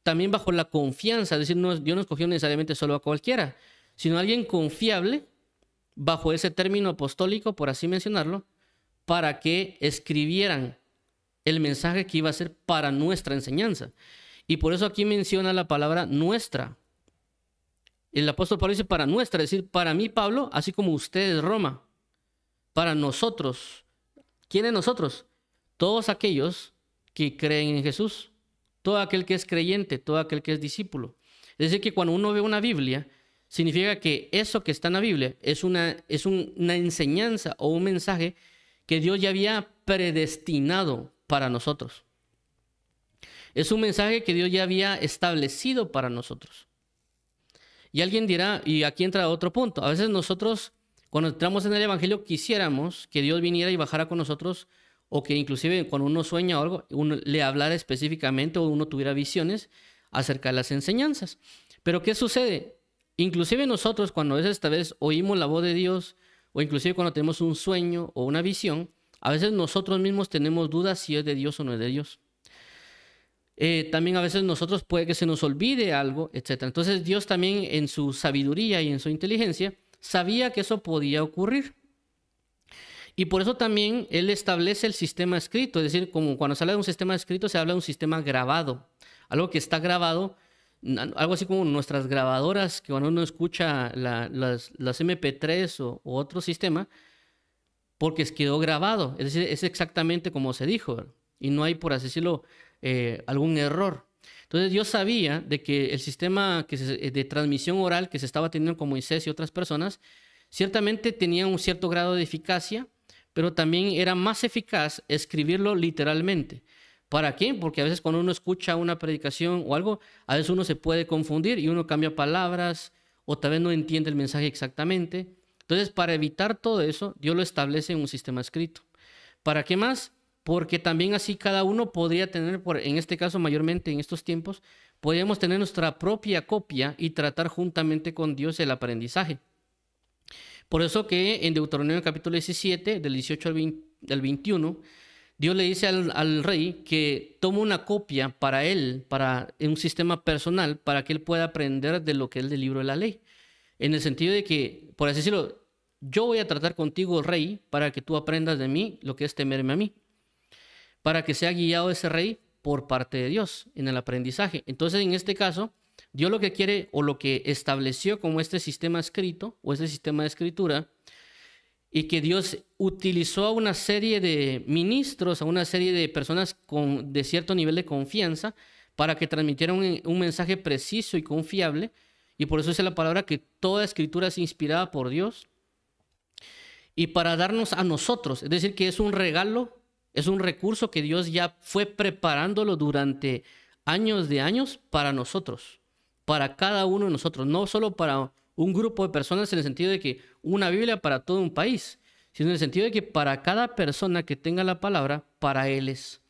también bajo la confianza, es decir, Dios no escogió necesariamente solo a cualquiera, sino a alguien confiable, bajo ese término apostólico, por así mencionarlo, para que escribieran el mensaje que iba a ser para nuestra enseñanza. Y por eso aquí menciona la palabra nuestra. El apóstol Pablo dice para nuestra, es decir, para mí, Pablo, así como ustedes, Roma, para nosotros. ¿Quiénes nosotros? Todos aquellos que creen en Jesús. Todo aquel que es creyente, todo aquel que es discípulo. Es decir, que cuando uno ve una Biblia, significa que eso que está en la Biblia es una enseñanza o un mensaje que Dios ya había predestinado para nosotros. Es un mensaje que Dios ya había establecido para nosotros. Y alguien dirá, y aquí entra otro punto, a veces nosotros, cuando entramos en el Evangelio, quisiéramos que Dios viniera y bajara con nosotros, o que inclusive cuando uno sueña o algo, uno le hablara específicamente o uno tuviera visiones acerca de las enseñanzas. Pero ¿qué sucede? Inclusive nosotros cuando a veces tal vez oímos la voz de Dios o inclusive cuando tenemos un sueño o una visión, a veces nosotros mismos tenemos dudas si es de Dios o no es de Dios. También a veces nosotros puede que se nos olvide algo, etc. Entonces Dios también en su sabiduría y en su inteligencia sabía que eso podía ocurrir. Y por eso también él establece el sistema escrito, es decir, como cuando se habla de un sistema escrito, se habla de un sistema grabado, algo que está grabado, algo así como nuestras grabadoras, que cuando uno escucha las MP3 o otro sistema, porque quedó grabado, es decir, es exactamente como se dijo, ¿verdad? Y no hay, por así decirlo, algún error. Entonces Dios sabía de que el sistema de transmisión oral que se estaba teniendo con Moisés y otras personas, ciertamente tenía un cierto grado de eficacia, pero también era más eficaz escribirlo literalmente. ¿Para qué? Porque a veces cuando uno escucha una predicación o algo, a veces uno se puede confundir y uno cambia palabras o tal vez no entiende el mensaje exactamente. Entonces, para evitar todo eso, Dios lo establece en un sistema escrito. ¿Para qué más? Porque también así cada uno podría tener, en este caso mayormente en estos tiempos, podríamos tener nuestra propia copia y tratar juntamente con Dios el aprendizaje. Por eso que en Deuteronomio capítulo 17, del 18 al 21, Dios le dice al rey que tome una copia para él, en un sistema personal, para que él pueda aprender de lo que es del libro de la ley. En el sentido de que, por así decirlo, yo voy a tratar contigo, rey, para que tú aprendas de mí lo que es temerme a mí, para que sea guiado ese rey por parte de Dios en el aprendizaje. Entonces, en este caso, Dios lo que quiere o lo que estableció como este sistema escrito o este sistema de escritura, y que Dios utilizó a una serie de ministros, a una serie de personas de cierto nivel de confianza para que transmitieran un mensaje preciso y confiable. Y por eso es la palabra que toda escritura es inspirada por Dios y para darnos a nosotros, es decir, que es un regalo, es un recurso que Dios ya fue preparándolo durante años de años para nosotros, para cada uno de nosotros, no solo para un grupo de personas en el sentido de que una Biblia para todo un país, sino en el sentido de que para cada persona que tenga la palabra, para él es.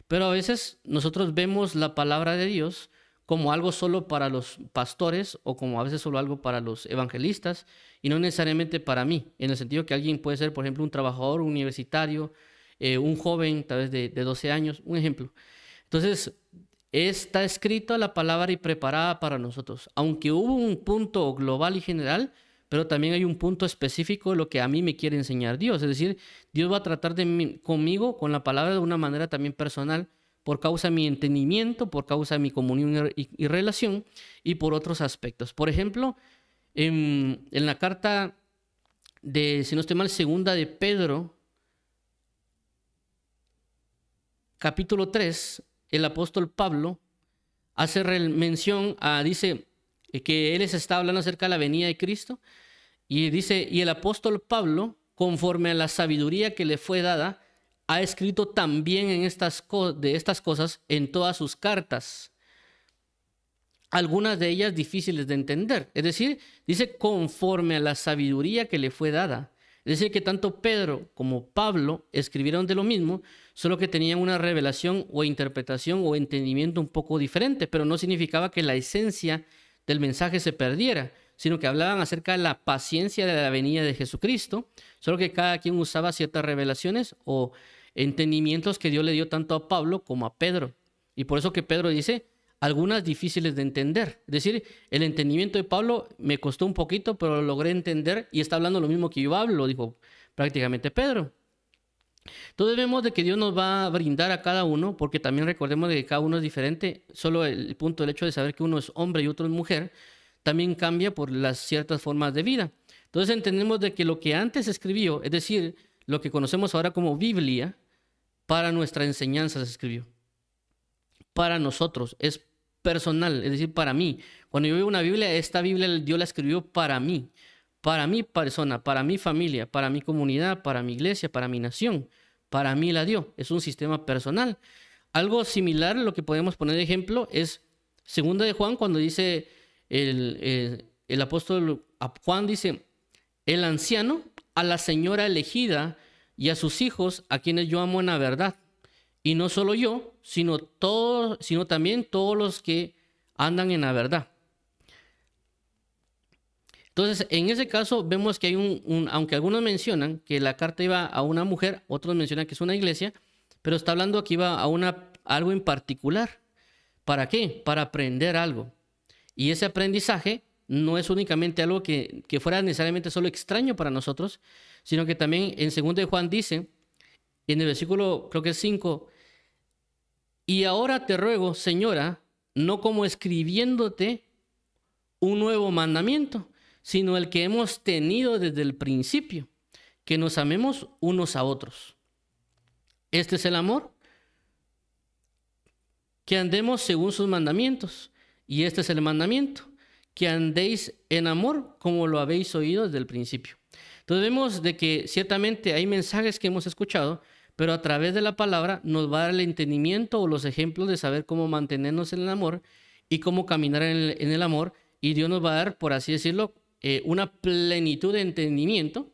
Pero a veces nosotros vemos la palabra de Dios como algo solo para los pastores o como a veces solo algo para los evangelistas y no necesariamente para mí, en el sentido que alguien puede ser, por ejemplo, un trabajador universitario, un joven tal vez de 12 años, un ejemplo. Entonces, está escrita la palabra y preparada para nosotros, aunque hubo un punto global y general, pero también hay un punto específico de lo que a mí me quiere enseñar Dios. Es decir, Dios va a tratar conmigo con la palabra de una manera también personal, por causa de mi entendimiento, por causa de mi comunión y relación, y por otros aspectos. Por ejemplo, en la carta de, si no estoy mal, segunda de Pedro, capítulo 3, el apóstol Pablo hace mención dice que él les está hablando acerca de la venida de Cristo, y dice, y el apóstol Pablo, conforme a la sabiduría que le fue dada, ha escrito también de estas cosas en todas sus cartas, algunas de ellas difíciles de entender. Es decir, dice conforme a la sabiduría que le fue dada. Es decir, que tanto Pedro como Pablo escribieron de lo mismo, solo que tenían una revelación o interpretación o entendimiento un poco diferente, pero no significaba que la esencia del mensaje se perdiera, sino que hablaban acerca de la paciencia de la venida de Jesucristo, solo que cada quien usaba ciertas revelaciones o entendimientos que Dios le dio tanto a Pablo como a Pedro. Y por eso que Pedro dice, algunas difíciles de entender. Es decir, el entendimiento de Pablo me costó un poquito, pero lo logré entender y está hablando lo mismo que yo hablo, dijo prácticamente Pedro. Entonces vemos de que Dios nos va a brindar a cada uno, porque también recordemos de que cada uno es diferente. Solo el punto del hecho de saber que uno es hombre y otro es mujer, también cambia por las ciertas formas de vida. Entonces entendemos de que lo que antes escribió, es decir, lo que conocemos ahora como Biblia, para nuestra enseñanza se escribió. Para nosotros, es personal, es decir, para mí. Cuando yo veo una Biblia, esta Biblia Dios la escribió para mí, para mi persona, para mi familia, para mi comunidad, para mi iglesia, para mi nación. Para mí la dio. Es un sistema personal. Algo similar, lo que podemos poner de ejemplo, es segunda de Juan, cuando dice el apóstol Juan, dice, el anciano a la señora elegida y a sus hijos, a quienes yo amo en la verdad. Y no solo yo, sino también todos los que andan en la verdad. Entonces, en ese caso, vemos que hay aunque algunos mencionan que la carta iba a una mujer, otros mencionan que es una iglesia, pero está hablando que iba a algo en particular. ¿Para qué? Para aprender algo. Y ese aprendizaje no es únicamente algo que fuera necesariamente solo extraño para nosotros, sino que también en 2 de Juan dice, en el versículo creo que es 5, y ahora te ruego, señora, no como escribiéndote un nuevo mandamiento, sino el que hemos tenido desde el principio, que nos amemos unos a otros. Este es el amor, que andemos según sus mandamientos. Y este es el mandamiento, que andéis en amor como lo habéis oído desde el principio. Entonces vemos de que ciertamente hay mensajes que hemos escuchado, pero a través de la palabra nos va a dar el entendimiento o los ejemplos de saber cómo mantenernos en el amor y cómo caminar en el amor. Y Dios nos va a dar, por así decirlo, una plenitud de entendimiento,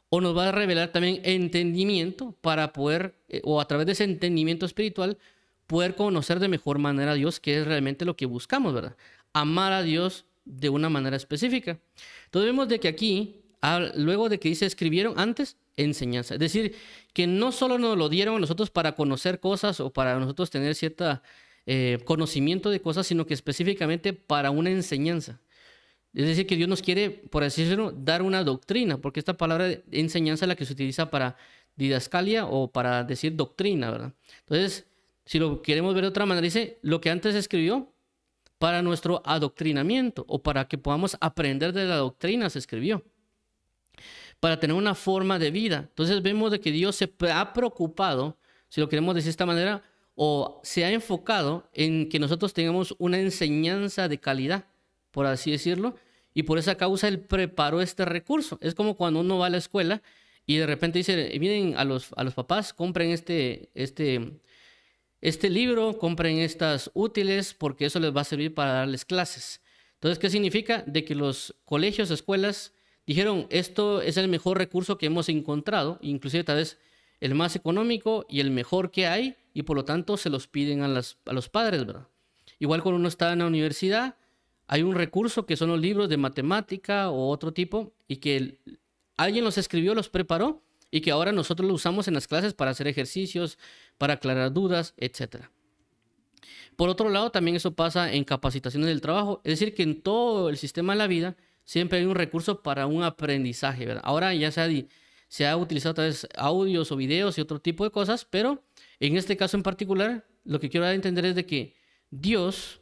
o nos va a revelar también entendimiento para poder, o a través de ese entendimiento espiritual, poder conocer de mejor manera a Dios, que es realmente lo que buscamos, ¿verdad? Amar a Dios de una manera específica. Entonces vemos de que aquí, luego de que dice escribieron antes, enseñanza. Es decir, que no solo nos lo dieron a nosotros para conocer cosas o para nosotros tener cierta conocimiento de cosas, sino que específicamente para una enseñanza. Es decir, que Dios nos quiere, por así decirlo, dar una doctrina, porque esta palabra de enseñanza es la que se utiliza para didascalia o para decir doctrina, ¿verdad? Entonces, si lo queremos ver de otra manera, dice lo que antes escribió para nuestro adoctrinamiento o para que podamos aprender de la doctrina se escribió, para tener una forma de vida. Entonces vemos de que Dios se ha preocupado, si lo queremos decir de esta manera, o se ha enfocado en que nosotros tengamos una enseñanza de calidad, por así decirlo, y por esa causa Él preparó este recurso. Es como cuando uno va a la escuela y de repente dice, miren a los papás, compren este libro, compren estas útiles porque eso les va a servir para darles clases. Entonces, ¿qué significa? De que los colegios, escuelas, dijeron, esto es el mejor recurso que hemos encontrado, inclusive tal vez el más económico y el mejor que hay, y por lo tanto se los piden a los padres, ¿verdad? Igual cuando uno está en la universidad, hay un recurso que son los libros de matemática o otro tipo, y que alguien los escribió, los preparó, y que ahora nosotros lo usamos en las clases para hacer ejercicios, para aclarar dudas, etc. Por otro lado, también eso pasa en capacitaciones del trabajo. Es decir, que en todo el sistema de la vida siempre hay un recurso para un aprendizaje, ¿verdad? Ahora ya se ha utilizado tal vez audios o videos y otro tipo de cosas, pero en este caso en particular, lo que quiero dar a entender es de que Dios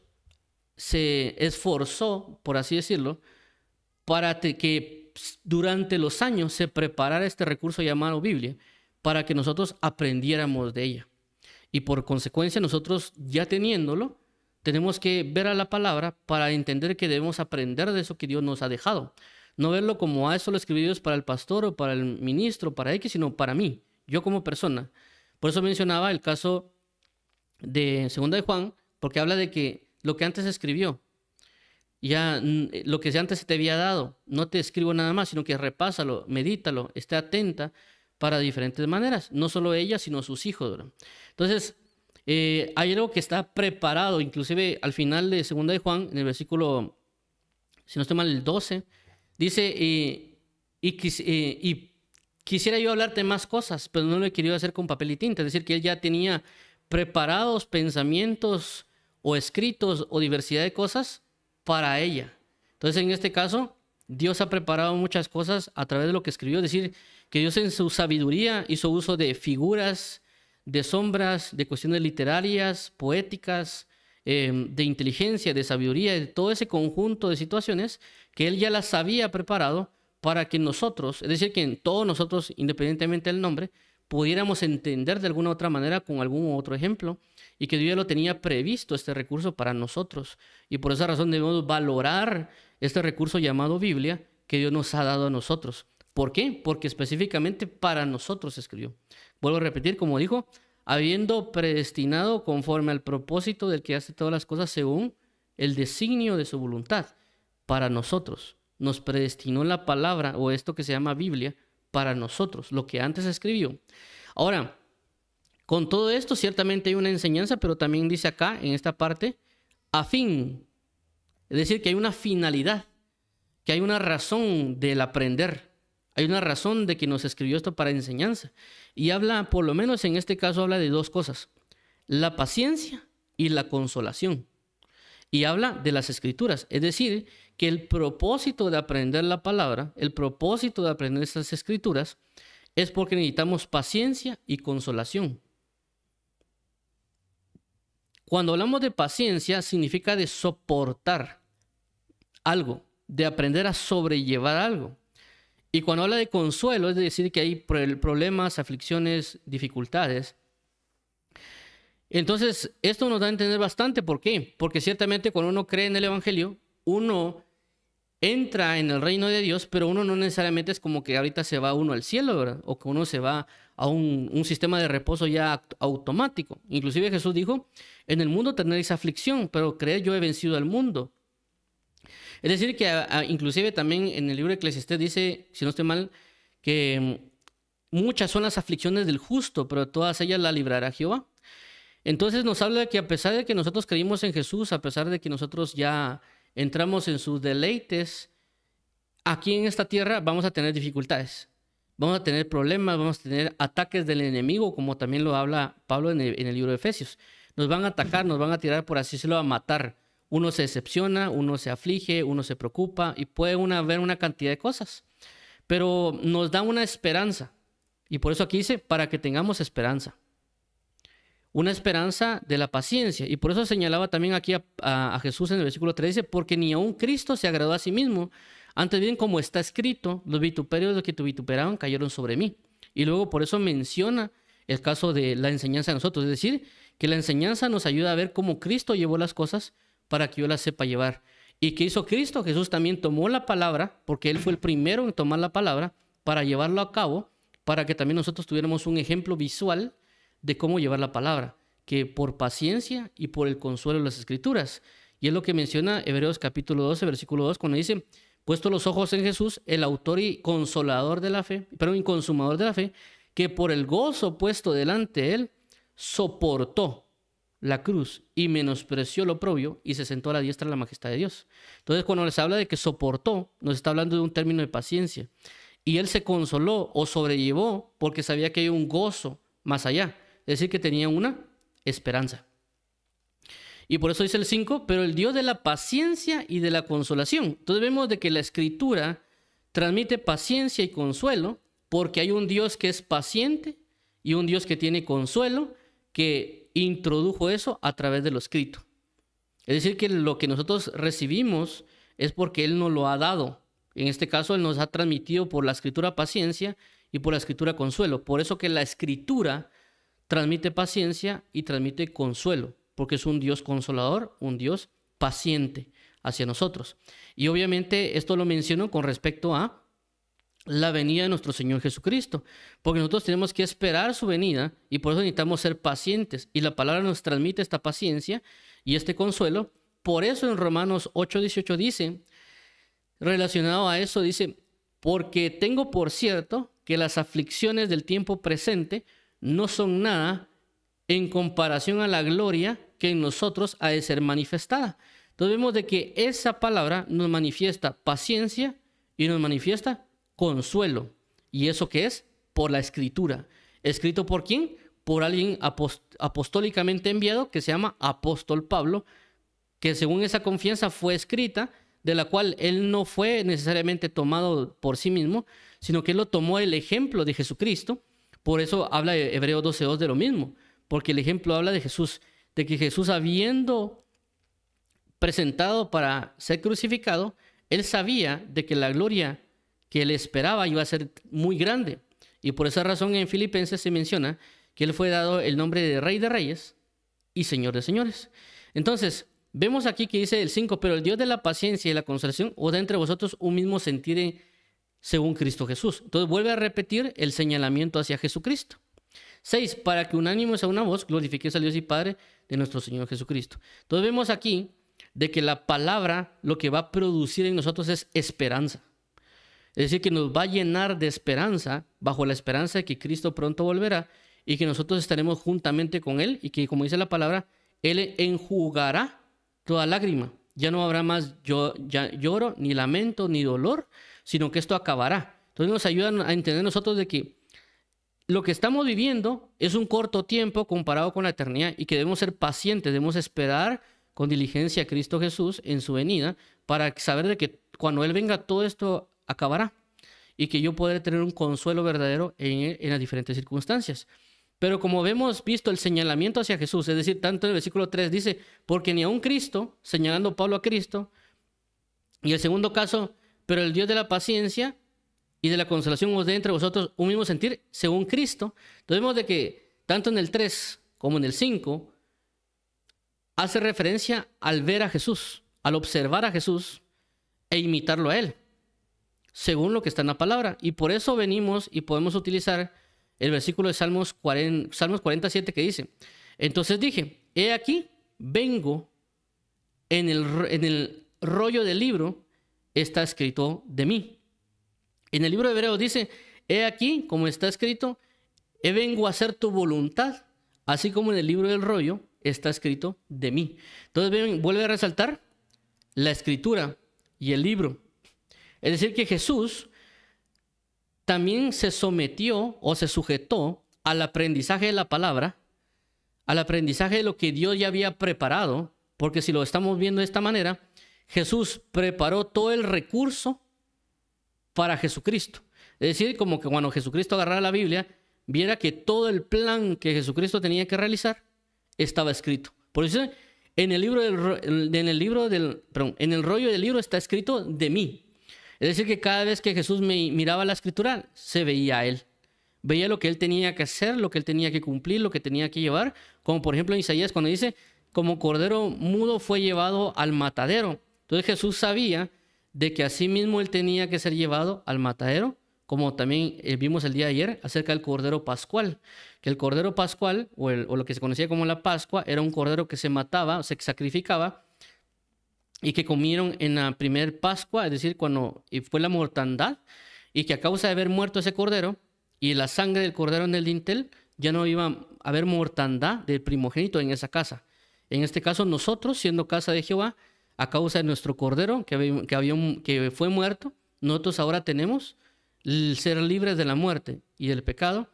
se esforzó, por así decirlo, para que durante los años se preparara este recurso llamado Biblia para que nosotros aprendiéramos de ella. Y por consecuencia nosotros ya teniéndolo, tenemos que ver a la palabra para entender que debemos aprender de eso que Dios nos ha dejado. No verlo como, eso lo escribió Dios para el pastor o para el ministro, para X, sino para mí, yo como persona. Por eso mencionaba el caso de 2 de Juan, porque habla de que lo que antes escribió, ya lo que antes se te había dado, no te escribo nada más, sino que repásalo, medítalo, esté atenta para diferentes maneras, no solo ella, sino sus hijos, ¿verdad? Entonces, hay algo que está preparado, inclusive al final de 2 de Juan, en el versículo, si no estoy mal, el 12, dice, y quisiera yo hablarte más cosas, pero no lo he querido hacer con papel y tinta, es decir, que él ya tenía preparados pensamientos o escritos o diversidad de cosas para ella. Entonces, en este caso, Dios ha preparado muchas cosas a través de lo que escribió. Es decir, que Dios en su sabiduría hizo uso de figuras, de sombras, de cuestiones literarias, poéticas, de inteligencia, de sabiduría, de todo ese conjunto de situaciones que Él ya las había preparado para que nosotros, es decir, que en todos nosotros, independientemente del nombre, pudiéramos entender de alguna u otra manera con algún otro ejemplo, y que Dios ya lo tenía previsto este recurso para nosotros. Y por esa razón debemos valorar este recurso llamado Biblia que Dios nos ha dado a nosotros. ¿Por qué? Porque específicamente para nosotros se escribió. Vuelvo a repetir, como dijo, habiendo predestinado conforme al propósito del que hace todas las cosas según el designio de su voluntad. Para nosotros nos predestinó la palabra o esto que se llama Biblia para nosotros, lo que antes escribió. Ahora, con todo esto ciertamente hay una enseñanza, pero también dice acá, en esta parte, a fin. Es decir, que hay una finalidad, que hay una razón del aprender. Hay una razón de que nos escribió esto para enseñanza. Y habla, por lo menos en este caso, habla de dos cosas: la paciencia y la consolación. y habla de las escrituras. Es decir, que el propósito de aprender la palabra, el propósito de aprender estas escrituras, es porque necesitamos paciencia y consolación. Cuando hablamos de paciencia, significa de soportar algo, de aprender a sobrellevar algo. Y cuando habla de consuelo, es decir, que hay problemas, aflicciones, dificultades. Entonces, esto nos da a entender bastante. ¿Por qué? Porque ciertamente cuando uno cree en el Evangelio, uno entra en el reino de Dios, pero uno no necesariamente es como que ahorita se va uno al cielo, ¿verdad? O que uno se va a un sistema de reposo ya automático. Inclusive Jesús dijo, en el mundo tendréis aflicción, pero creed, yo he vencido al mundo. Es decir, que inclusive también en el libro de Eclesiastés dice, si no estoy mal, que muchas son las aflicciones del justo, pero todas ellas la librará Jehová. Entonces nos habla de que a pesar de que nosotros creímos en Jesús, a pesar de que nosotros ya entramos en sus deleites, aquí en esta tierra vamos a tener dificultades, vamos a tener problemas, vamos a tener ataques del enemigo, como también lo habla Pablo en el libro de Efesios. Nos van a atacar, nos van a tirar, por así decirlo, a matar. Uno se decepciona, uno se aflige, uno se preocupa y puede haber una cantidad de cosas. Pero nos da una esperanza. Y por eso aquí dice, para que tengamos esperanza. Una esperanza de la paciencia. Y por eso señalaba también aquí a Jesús en el versículo 13, porque ni aun Cristo se agradó a sí mismo. Antes bien, como está escrito, los vituperios de los que te vituperaban cayeron sobre mí. Y luego por eso menciona el caso de la enseñanza de nosotros. Es decir, que la enseñanza nos ayuda a ver cómo Cristo llevó las cosas para que yo las sepa llevar. ¿Y qué hizo Cristo? Jesús también tomó la palabra, porque Él fue el primero en tomar la palabra, para llevarlo a cabo, para que también nosotros tuviéramos un ejemplo visual de cómo llevar la palabra, que por paciencia y por el consuelo de las Escrituras. Y es lo que menciona Hebreos capítulo 12, versículo 2, cuando dice, puesto los ojos en Jesús, el autor y consolador de la fe, y consumador de la fe, que por el gozo puesto delante de Él, soportó la cruz y menospreció lo oprobio y se sentó a la diestra de la majestad de Dios. Entonces, cuando les habla de que soportó, nos está hablando de un término de paciencia. Y Él se consoló o sobrellevó porque sabía que hay un gozo más allá. Es decir, que tenía una esperanza. Y por eso dice el 5, pero el Dios de la paciencia y de la consolación. Entonces vemos de que la Escritura transmite paciencia y consuelo porque hay un Dios que es paciente y un Dios que tiene consuelo, que introdujo eso a través de lo escrito. Es decir, que lo que nosotros recibimos es porque Él nos lo ha dado. En este caso, Él nos ha transmitido por la Escritura paciencia y por la Escritura consuelo. Por eso que la Escritura transmite paciencia y transmite consuelo, porque es un Dios consolador, un Dios paciente hacia nosotros. Y obviamente esto lo menciono con respecto a la venida de nuestro Señor Jesucristo, porque nosotros tenemos que esperar su venida y por eso necesitamos ser pacientes, y la palabra nos transmite esta paciencia y este consuelo. Por eso en Romanos 8:18 dice, relacionado a eso, dice, porque tengo por cierto que las aflicciones del tiempo presente no son nada en comparación a la gloria que en nosotros ha de ser manifestada. Entonces vemos de que esa palabra nos manifiesta paciencia y nos manifiesta consuelo. ¿Y eso qué es? Por la Escritura. ¿Escrito por quién? Por alguien apostólicamente enviado que se llama Apóstol Pablo, que según esa confianza fue escrita, de la cual él no fue necesariamente tomado por sí mismo, sino que él lo tomó el ejemplo de Jesucristo. Por eso habla Hebreos 12:2 de lo mismo, porque el ejemplo habla de Jesús, de que Jesús, habiendo presentado para ser crucificado, él sabía de que la gloria que él esperaba iba a ser muy grande. Y por esa razón en Filipenses se menciona que él fue dado el nombre de Rey de Reyes y Señor de Señores. Entonces, vemos aquí que dice el 5, pero el Dios de la paciencia y la consolación os da entre vosotros un mismo sentir según Cristo Jesús. Entonces vuelve a repetir el señalamiento hacia Jesucristo. 6, para que unánime sea una voz, glorifiquéis al Dios y Padre de nuestro Señor Jesucristo. Entonces vemos aquí de que la palabra lo que va a producir en nosotros es esperanza. Es decir, que nos va a llenar de esperanza, bajo la esperanza de que Cristo pronto volverá y que nosotros estaremos juntamente con Él y que, como dice la palabra, Él enjugará toda lágrima. Ya no habrá más lloro, ni lamento, ni dolor, sino que esto acabará. Entonces nos ayudan a entender nosotros de que lo que estamos viviendo es un corto tiempo comparado con la eternidad y que debemos ser pacientes, debemos esperar con diligencia a Cristo Jesús en su venida, para saber de que cuando Él venga todo esto acabará y que yo podré tener un consuelo verdadero en las diferentes circunstancias. Pero como hemos visto el señalamiento hacia Jesús, es decir, tanto en el versículo 3 dice, porque ni aun Cristo, señalando Pablo a Cristo, y el segundo caso, pero el Dios de la paciencia y de la consolación os dé entre vosotros un mismo sentir según Cristo. Entonces vemos de que tanto en el 3 como en el 5 hace referencia al ver a Jesús, al observar a Jesús e imitarlo a Él, según lo que está en la palabra. Y por eso venimos y podemos utilizar el versículo de Salmos 47 que dice, entonces dije, he aquí, vengo, en el rollo del libro está escrito de mí. En el libro de Hebreos dice, he aquí, como está escrito, he vengo a hacer tu voluntad, así como en el libro del rollo está escrito de mí. Entonces vuelve a resaltar la escritura y el libro. Es decir, que Jesús también se sometió o se sujetó al aprendizaje de la palabra, al aprendizaje de lo que Dios ya había preparado, porque si lo estamos viendo de esta manera, Jesús preparó todo el recurso para Jesucristo. Es decir, como que cuando Jesucristo agarrara la Biblia, viera que todo el plan que Jesucristo tenía que realizar estaba escrito. Por eso en el rollo del libro está escrito de mí. Es decir, que cada vez que Jesús miraba la escritura, se veía a Él. Veía lo que Él tenía que hacer, lo que Él tenía que cumplir, lo que tenía que llevar. Como por ejemplo en Isaías cuando dice, como cordero mudo fue llevado al matadero. Entonces Jesús sabía de que así mismo Él tenía que ser llevado al matadero, como también vimos el día de ayer acerca del Cordero Pascual, que el Cordero Pascual, o lo que se conocía como la Pascua, era un cordero que se mataba, o se sacrificaba, y que comieron en la primer Pascua, es decir, cuando fue la mortandad, y que a causa de haber muerto ese cordero, y la sangre del cordero en el dintel, ya no iba a haber mortandad del primogénito en esa casa. En este caso, nosotros, siendo casa de Jehová, a causa de nuestro cordero que fue muerto, nosotros ahora tenemos el ser libres de la muerte y del pecado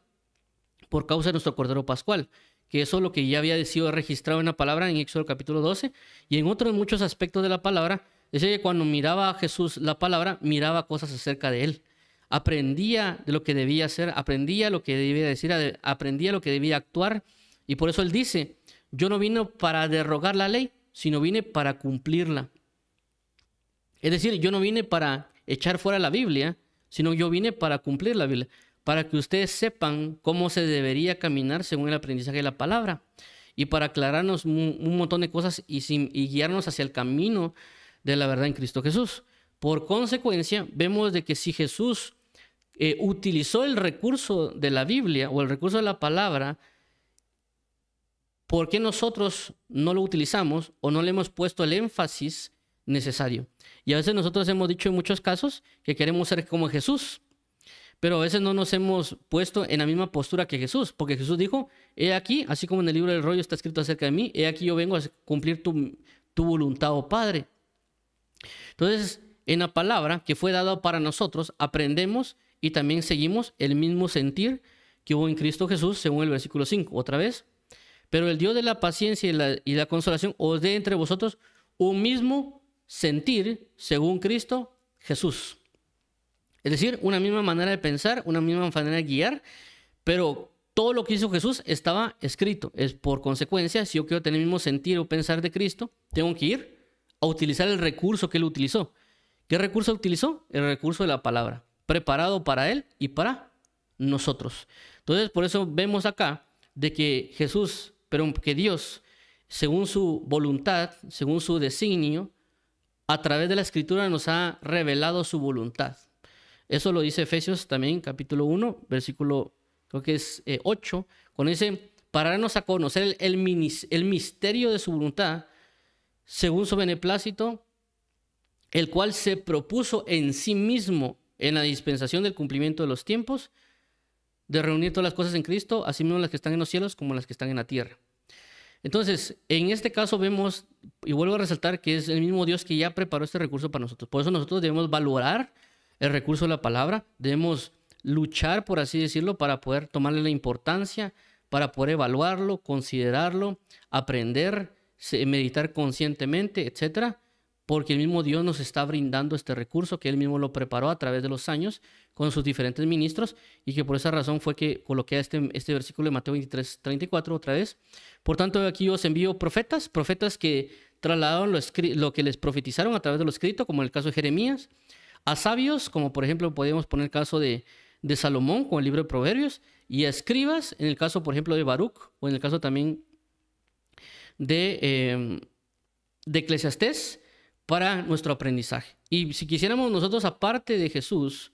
por causa de nuestro Cordero Pascual, que eso es lo que ya había sido registrado en la palabra en Éxodo capítulo 12 y en otros muchos aspectos de la palabra. Decía que cuando miraba a Jesús la palabra, miraba cosas acerca de Él. Aprendía de lo que debía hacer, aprendía lo que debía decir, aprendía lo que debía actuar. Y por eso Él dice, yo no vine para derogar la ley, sino vine para cumplirla. Es decir, yo no vine para echar fuera la Biblia, sino yo vine para cumplir la Biblia, para que ustedes sepan cómo se debería caminar según el aprendizaje de la palabra y para aclararnos un montón de cosas y guiarnos hacia el camino de la verdad en Cristo Jesús. Por consecuencia, vemos de que si Jesús utilizó el recurso de la Biblia o el recurso de la palabra, ¿por qué nosotros no lo utilizamos o no le hemos puesto el énfasis necesario? Y a veces nosotros hemos dicho en muchos casos que queremos ser como Jesús, pero a veces no nos hemos puesto en la misma postura que Jesús, porque Jesús dijo, he aquí, así como en el libro del rollo está escrito acerca de mí, he aquí yo vengo a cumplir tu voluntad, oh Padre. Entonces, en la palabra que fue dada para nosotros, aprendemos y también seguimos el mismo sentir que hubo en Cristo Jesús, según el versículo 5. Otra vez, pero el Dios de la paciencia y la consolación os dé entre vosotros un mismo sentir según Cristo Jesús. Es decir, una misma manera de pensar, una misma manera de guiar, pero todo lo que hizo Jesús estaba escrito. Es por consecuencia, si yo quiero tener el mismo sentir o pensar de Cristo, tengo que ir a utilizar el recurso que Él utilizó. ¿Qué recurso utilizó? El recurso de la palabra, preparado para Él y para nosotros. Entonces, por eso vemos acá de que Jesús, pero que Dios, según su voluntad, según su designio, a través de la Escritura nos ha revelado su voluntad. Eso lo dice Efesios también, capítulo 1, versículo, creo que es 8, cuando dice, para darnos a conocer el misterio de su voluntad, según su beneplácito, el cual se propuso en sí mismo en la dispensación del cumplimiento de los tiempos, de reunir todas las cosas en Cristo, así mismo las que están en los cielos como las que están en la tierra. Entonces, en este caso vemos, y vuelvo a resaltar, que es el mismo Dios que ya preparó este recurso para nosotros. Por eso nosotros debemos valorar el recurso de la palabra, debemos luchar, por así decirlo, para poder tomarle la importancia, para poder evaluarlo, considerarlo, aprender, meditar conscientemente, etcétera, porque el mismo Dios nos está brindando este recurso que Él mismo lo preparó a través de los años con sus diferentes ministros, y que por esa razón fue que coloqué este versículo de Mateo 23:34 otra vez. Por tanto, aquí os envío profetas que trasladaron lo que les profetizaron a través de lo escrito, como en el caso de Jeremías, a sabios, como por ejemplo podemos poner el caso de Salomón con el libro de Proverbios, y a escribas, en el caso por ejemplo de Baruch, o en el caso también de Eclesiastés, para nuestro aprendizaje. Y si quisiéramos nosotros, aparte de Jesús,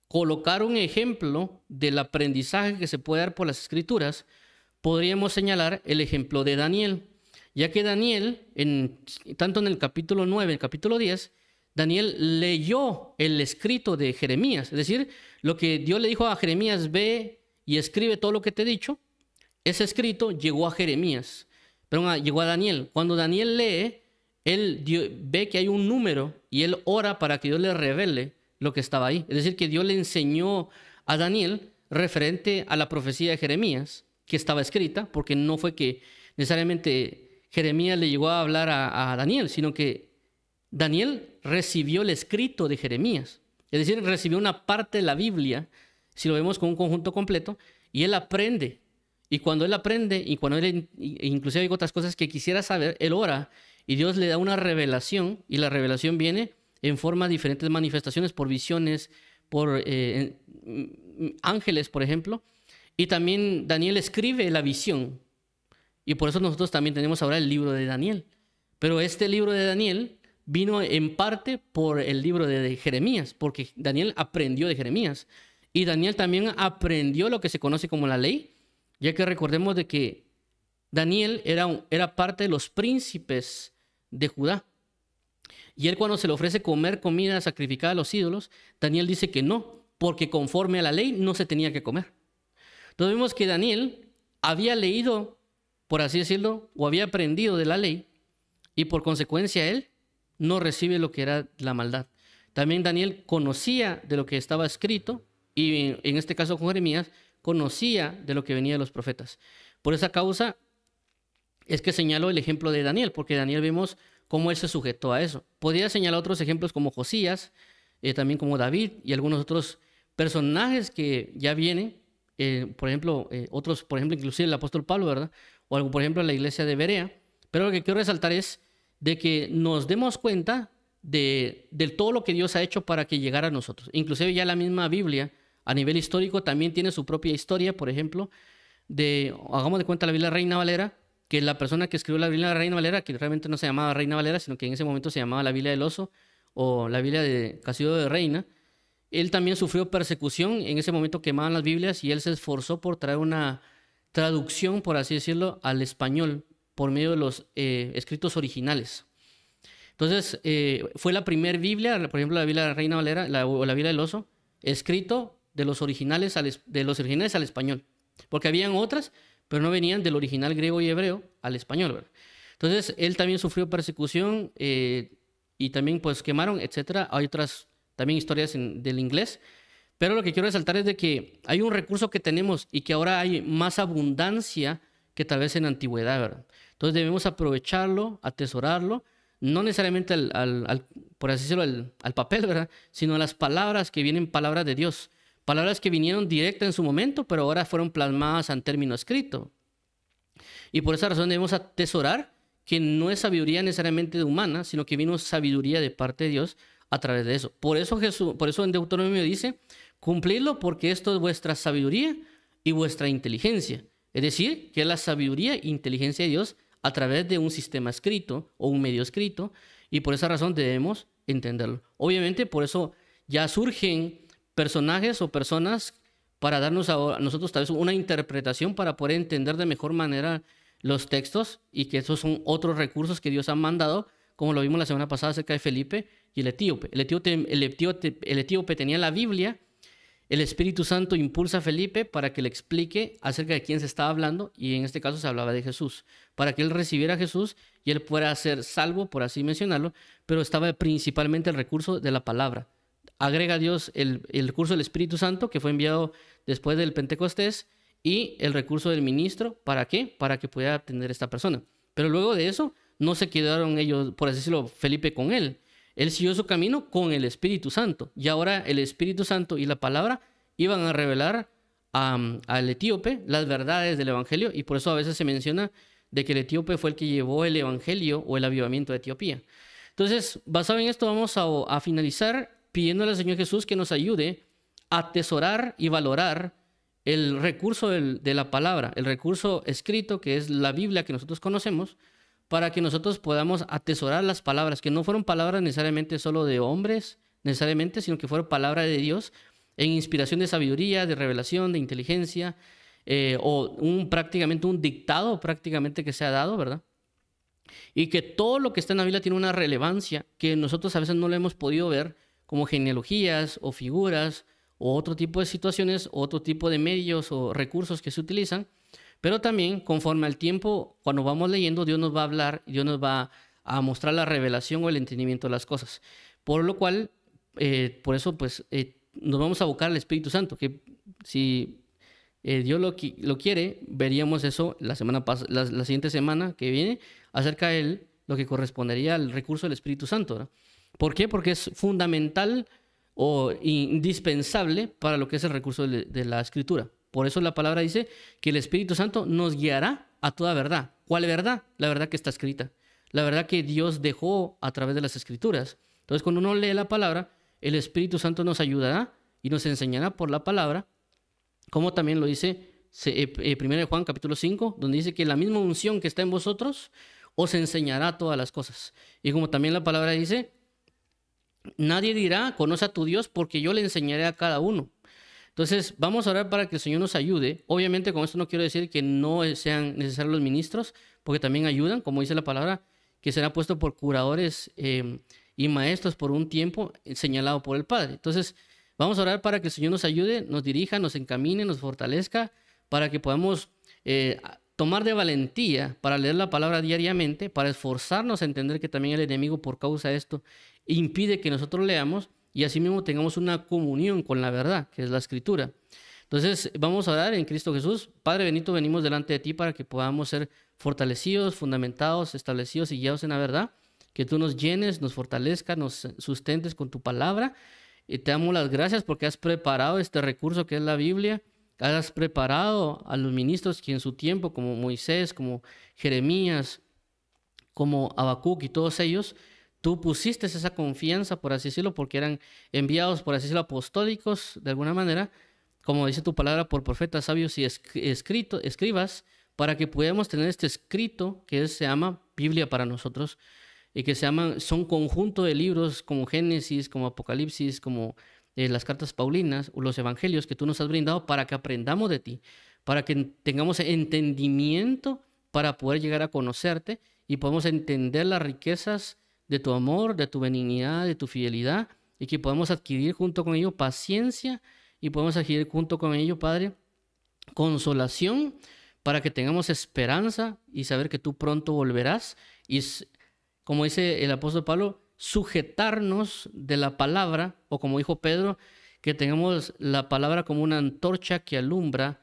colocar un ejemplo del aprendizaje que se puede dar por las Escrituras, podríamos señalar el ejemplo de Daniel, ya que Daniel, tanto en el capítulo 9, el capítulo 10, Daniel leyó el escrito de Jeremías, es decir, lo que Dios le dijo a Jeremías: ve y escribe todo lo que te he dicho. Ese escrito llegó a Jeremías, pero llegó a Daniel. Cuando Daniel lee, ve que hay un número y él ora para que Dios le revele lo que estaba ahí. Es decir, que Dios le enseñó a Daniel referente a la profecía de Jeremías que estaba escrita, porque no fue que necesariamente Jeremías le llegó a hablar a Daniel, sino que Daniel recibió el escrito de Jeremías. Es decir, recibió una parte de la Biblia, si lo vemos con un conjunto completo, y él aprende. Y cuando él aprende, y cuando él inclusive hay otras cosas que quisiera saber, él ora y Dios le da una revelación, y la revelación viene en forma de diferentes manifestaciones, por visiones, por ángeles, por ejemplo. Y también Daniel escribe la visión, y por eso nosotros también tenemos ahora el libro de Daniel. Pero este libro de Daniel vino en parte por el libro de Jeremías, porque Daniel aprendió de Jeremías. Y Daniel también aprendió lo que se conoce como la ley, ya que recordemos de que Daniel era parte de los príncipes de Judá. Y él, cuando se le ofrece comer comida sacrificada a los ídolos, Daniel dice que no, porque conforme a la ley no se tenía que comer. Entonces vemos que Daniel había leído, por así decirlo, o había aprendido de la ley, y por consecuencia él no recibe lo que era la maldad. También Daniel conocía de lo que estaba escrito, y en este caso con Jeremías, conocía de lo que venía de los profetas. Por esa causa es que señalo el ejemplo de Daniel, porque Daniel vemos cómo él se sujetó a eso. Podría señalar otros ejemplos como Josías, también como David y algunos otros personajes que ya vienen, por ejemplo, otros, por ejemplo, inclusive el apóstol Pablo, ¿verdad? O algo, por ejemplo, la iglesia de Berea. Pero lo que quiero resaltar es de que nos demos cuenta de todo lo que Dios ha hecho para que llegara a nosotros. Inclusive ya la misma Biblia, a nivel histórico, también tiene su propia historia. Por ejemplo, hagamos de cuenta la Biblia Reina Valera, que la persona que escribió la Biblia Reina Valera, que realmente no se llamaba Reina Valera, sino que en ese momento se llamaba la Biblia del Oso, o la Biblia de Casildo de Reina, él también sufrió persecución. En ese momento quemaban las Biblias, y él se esforzó por traer una traducción, por así decirlo, al español, por medio de los escritos originales. Entonces, fue la primera Biblia, por ejemplo, la Biblia Reina Valera, o la Biblia del Oso, escrito de los originales al español. Porque habían otras, pero no venían del original griego y hebreo al español, ¿verdad? Entonces, él también sufrió persecución, y también pues quemaron, etcétera. Hay otras también historias del inglés. Pero lo que quiero resaltar es de que hay un recurso que tenemos y que ahora hay más abundancia que tal vez en la antigüedad, ¿verdad? Entonces debemos aprovecharlo, atesorarlo, no necesariamente por así decirlo, al papel, ¿verdad? Sino a las palabras que vienen, palabras de Dios. Palabras que vinieron directas en su momento, pero ahora fueron plasmadas en término escrito. Y por esa razón debemos atesorar que no es sabiduría necesariamente humana, sino que vino sabiduría de parte de Dios a través de eso. Por eso en Deuteronomio dice: cumplidlo, porque esto es vuestra sabiduría y vuestra inteligencia. Es decir, que es la sabiduría e inteligencia de Dios a través de un sistema escrito o un medio escrito, y por esa razón debemos entenderlo. Obviamente, por eso ya surgen personajes o personas para darnos a nosotros tal vez una interpretación para poder entender de mejor manera los textos, y que esos son otros recursos que Dios ha mandado, como lo vimos la semana pasada acerca de Felipe y el etíope. El etíope tenía la Biblia. El Espíritu Santo impulsa a Felipe para que le explique acerca de quién se estaba hablando, y en este caso se hablaba de Jesús, para que él recibiera a Jesús y él pueda ser salvo, por así mencionarlo, pero estaba principalmente el recurso de la palabra. Agrega Dios el recurso del Espíritu Santo, que fue enviado después del Pentecostés, y el recurso del ministro. ¿Para qué? Para que pueda atender a esta persona. Pero luego de eso, no se quedaron ellos, por así decirlo, Felipe con él. Él siguió su camino con el Espíritu Santo. Y ahora el Espíritu Santo y la palabra iban a revelar al etíope las verdades del Evangelio. Y por eso a veces se menciona de que el etíope fue el que llevó el Evangelio o el avivamiento de Etiopía. Entonces, basado en esto, vamos a finalizar pidiéndole al Señor Jesús que nos ayude a atesorar y valorar el recurso de la palabra, el recurso escrito, que es la Biblia que nosotros conocemos, para que nosotros podamos atesorar las palabras, que no fueron palabras necesariamente solo de hombres, necesariamente, sino que fueron palabras de Dios en inspiración de sabiduría, de revelación, de inteligencia, o prácticamente un dictado prácticamente que se ha dado, ¿verdad? Y que todo lo que está en la Biblia tiene una relevancia que nosotros a veces no lo hemos podido ver, como genealogías o figuras o otro tipo de situaciones, o otro tipo de medios o recursos que se utilizan. Pero también, conforme al tiempo, cuando vamos leyendo, Dios nos va a hablar, Dios nos va a mostrar la revelación o el entendimiento de las cosas. Por lo cual, por eso, pues, nos vamos a abocar al Espíritu Santo, que si Dios lo quiere, veríamos eso la siguiente semana que viene, acerca de él, lo que correspondería al recurso del Espíritu Santo, ¿verdad? ¿Por qué? Porque es fundamental o indispensable para lo que es el recurso de la Escritura. Por eso la palabra dice que el Espíritu Santo nos guiará a toda verdad. ¿Cuál verdad? La verdad que está escrita. La verdad que Dios dejó a través de las Escrituras. Entonces, cuando uno lee la palabra, el Espíritu Santo nos ayudará y nos enseñará por la palabra, como también lo dice 1 Juan capítulo 5, donde dice que la misma unción que está en vosotros os enseñará todas las cosas. Y como también la palabra dice, nadie dirá, conoce a tu Dios, porque yo le enseñaré a cada uno. Entonces, vamos a orar para que el Señor nos ayude. Obviamente, con esto no quiero decir que no sean necesarios los ministros, porque también ayudan, como dice la palabra, que será puesto por curadores y maestros por un tiempo señalado por el Padre. Entonces, vamos a orar para que el Señor nos ayude, nos dirija, nos encamine, nos fortalezca, para que podamos tomar de valentía para leer la palabra diariamente, para esforzarnos a entender que también el enemigo, por causa de esto, impide que nosotros leamos y asimismo tengamos una comunión con la verdad, que es la Escritura. Entonces, vamos a orar en Cristo Jesús. Padre bendito, venimos delante de ti para que podamos ser fortalecidos, fundamentados, establecidos y guiados en la verdad. Que tú nos llenes, nos fortalezcas, nos sustentes con tu palabra. Y te damos las gracias porque has preparado este recurso que es la Biblia. Has preparado a los ministros que en su tiempo, como Moisés, como Jeremías, como Habacuc y todos ellos, tú pusiste esa confianza, por así decirlo, porque eran enviados, por así decirlo, apostólicos, de alguna manera, como dice tu palabra, por profetas sabios y escribas, para que podamos tener este escrito que se llama Biblia para nosotros, y que son conjunto de libros como Génesis, como Apocalipsis, como las cartas paulinas o los evangelios que tú nos has brindado para que aprendamos de ti, para que tengamos entendimiento para poder llegar a conocerte y podamos entender las riquezas de tu amor, de tu benignidad, de tu fidelidad, y que podamos adquirir junto con ello paciencia y podemos adquirir junto con ello, Padre, consolación para que tengamos esperanza y saber que tú pronto volverás y, como dice el apóstol Pablo, sujetarnos de la palabra, o como dijo Pedro, que tengamos la palabra como una antorcha que alumbra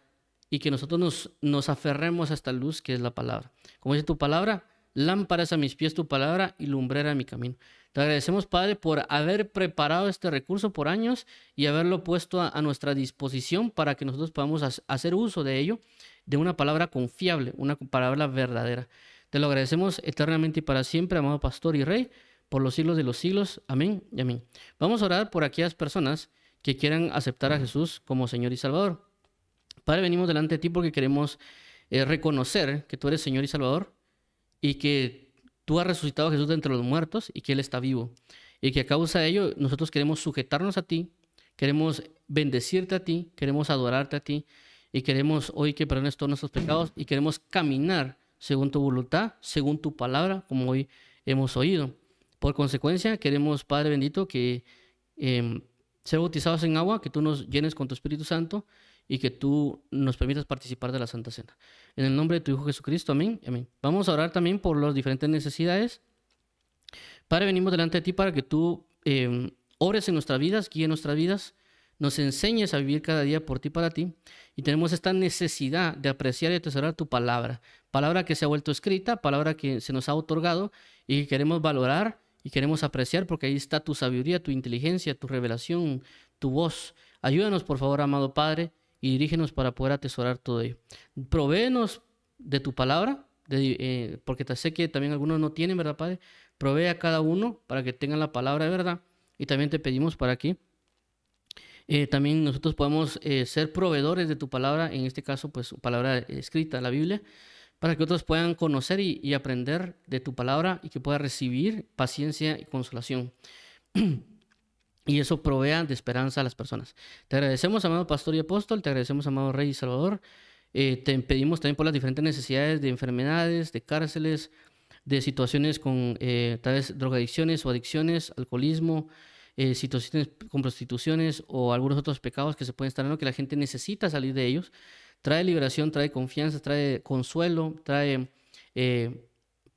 y que nosotros nos aferremos a esta luz que es la palabra. Como dice tu palabra, lámparas a mis pies tu palabra y lumbrera a mi camino. Te agradecemos, Padre, por haber preparado este recurso por años y haberlo puesto a nuestra disposición para que nosotros podamos hacer uso de ello, de una palabra confiable, una palabra verdadera. Te lo agradecemos eternamente y para siempre, amado Pastor y Rey, por los siglos de los siglos. Amén y amén. Vamos a orar por aquellas personas que quieran aceptar a Jesús como Señor y Salvador. Padre, venimos delante de ti porque queremos reconocer que tú eres Señor y Salvador y que tú has resucitado a Jesús de entre los muertos y que Él está vivo. Y que a causa de ello nosotros queremos sujetarnos a ti, queremos bendecirte a ti, queremos adorarte a ti y queremos hoy que perdones todos nuestros pecados y queremos caminar según tu voluntad, según tu palabra, como hoy hemos oído. Por consecuencia, queremos, Padre bendito, que ser bautizados en agua, que tú nos llenes con tu Espíritu Santo y que tú nos permitas participar de la Santa Cena. En el nombre de tu Hijo Jesucristo, amén, amén. Vamos a orar también por las diferentes necesidades. Padre, venimos delante de ti para que tú obres en nuestras vidas, guíe nuestras vidas, nos enseñes a vivir cada día por ti, para ti, y tenemos esta necesidad de apreciar y atesorar tu palabra, palabra que se ha vuelto escrita, palabra que se nos ha otorgado y que queremos valorar y queremos apreciar porque ahí está tu sabiduría, tu inteligencia, tu revelación, tu voz. Ayúdanos, por favor, amado Padre, y dirígenos para poder atesorar todo ello. Provéenos de tu palabra, porque te sé que también algunos no tienen, ¿verdad, Padre? Provee a cada uno para que tengan la palabra de verdad. Y también te pedimos para que también nosotros podamos ser proveedores de tu palabra, en este caso, pues palabra escrita, la Biblia, para que otros puedan conocer y aprender de tu palabra y que puedan recibir paciencia y consolación. Y eso provea de esperanza a las personas. Te agradecemos, amado pastor y apóstol, te agradecemos, amado Rey y Salvador. Te pedimos también por las diferentes necesidades de enfermedades, de cárceles, de situaciones con tal vez drogadicciones o adicciones, alcoholismo, situaciones con prostituciones o algunos otros pecados que se pueden estar dando, que la gente necesita salir de ellos. Trae liberación, trae confianza, trae consuelo, trae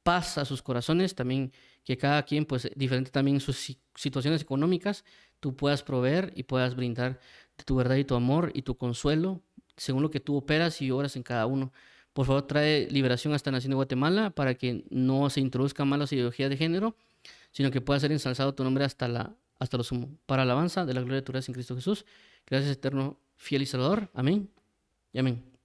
paz a sus corazones. También que cada quien, pues diferente también sus situaciones económicas, tú puedas proveer y puedas brindar de tu verdad y tu amor y tu consuelo, según lo que tú operas y obras en cada uno. Por favor, trae liberación hasta la nación de Guatemala para que no se introduzcan malas ideologías de género, sino que pueda ser ensalzado tu nombre hasta lo sumo. Para alabanza de la gloria de tu gracia en Cristo Jesús. Gracias, eterno, fiel y salvador. Amén y amén.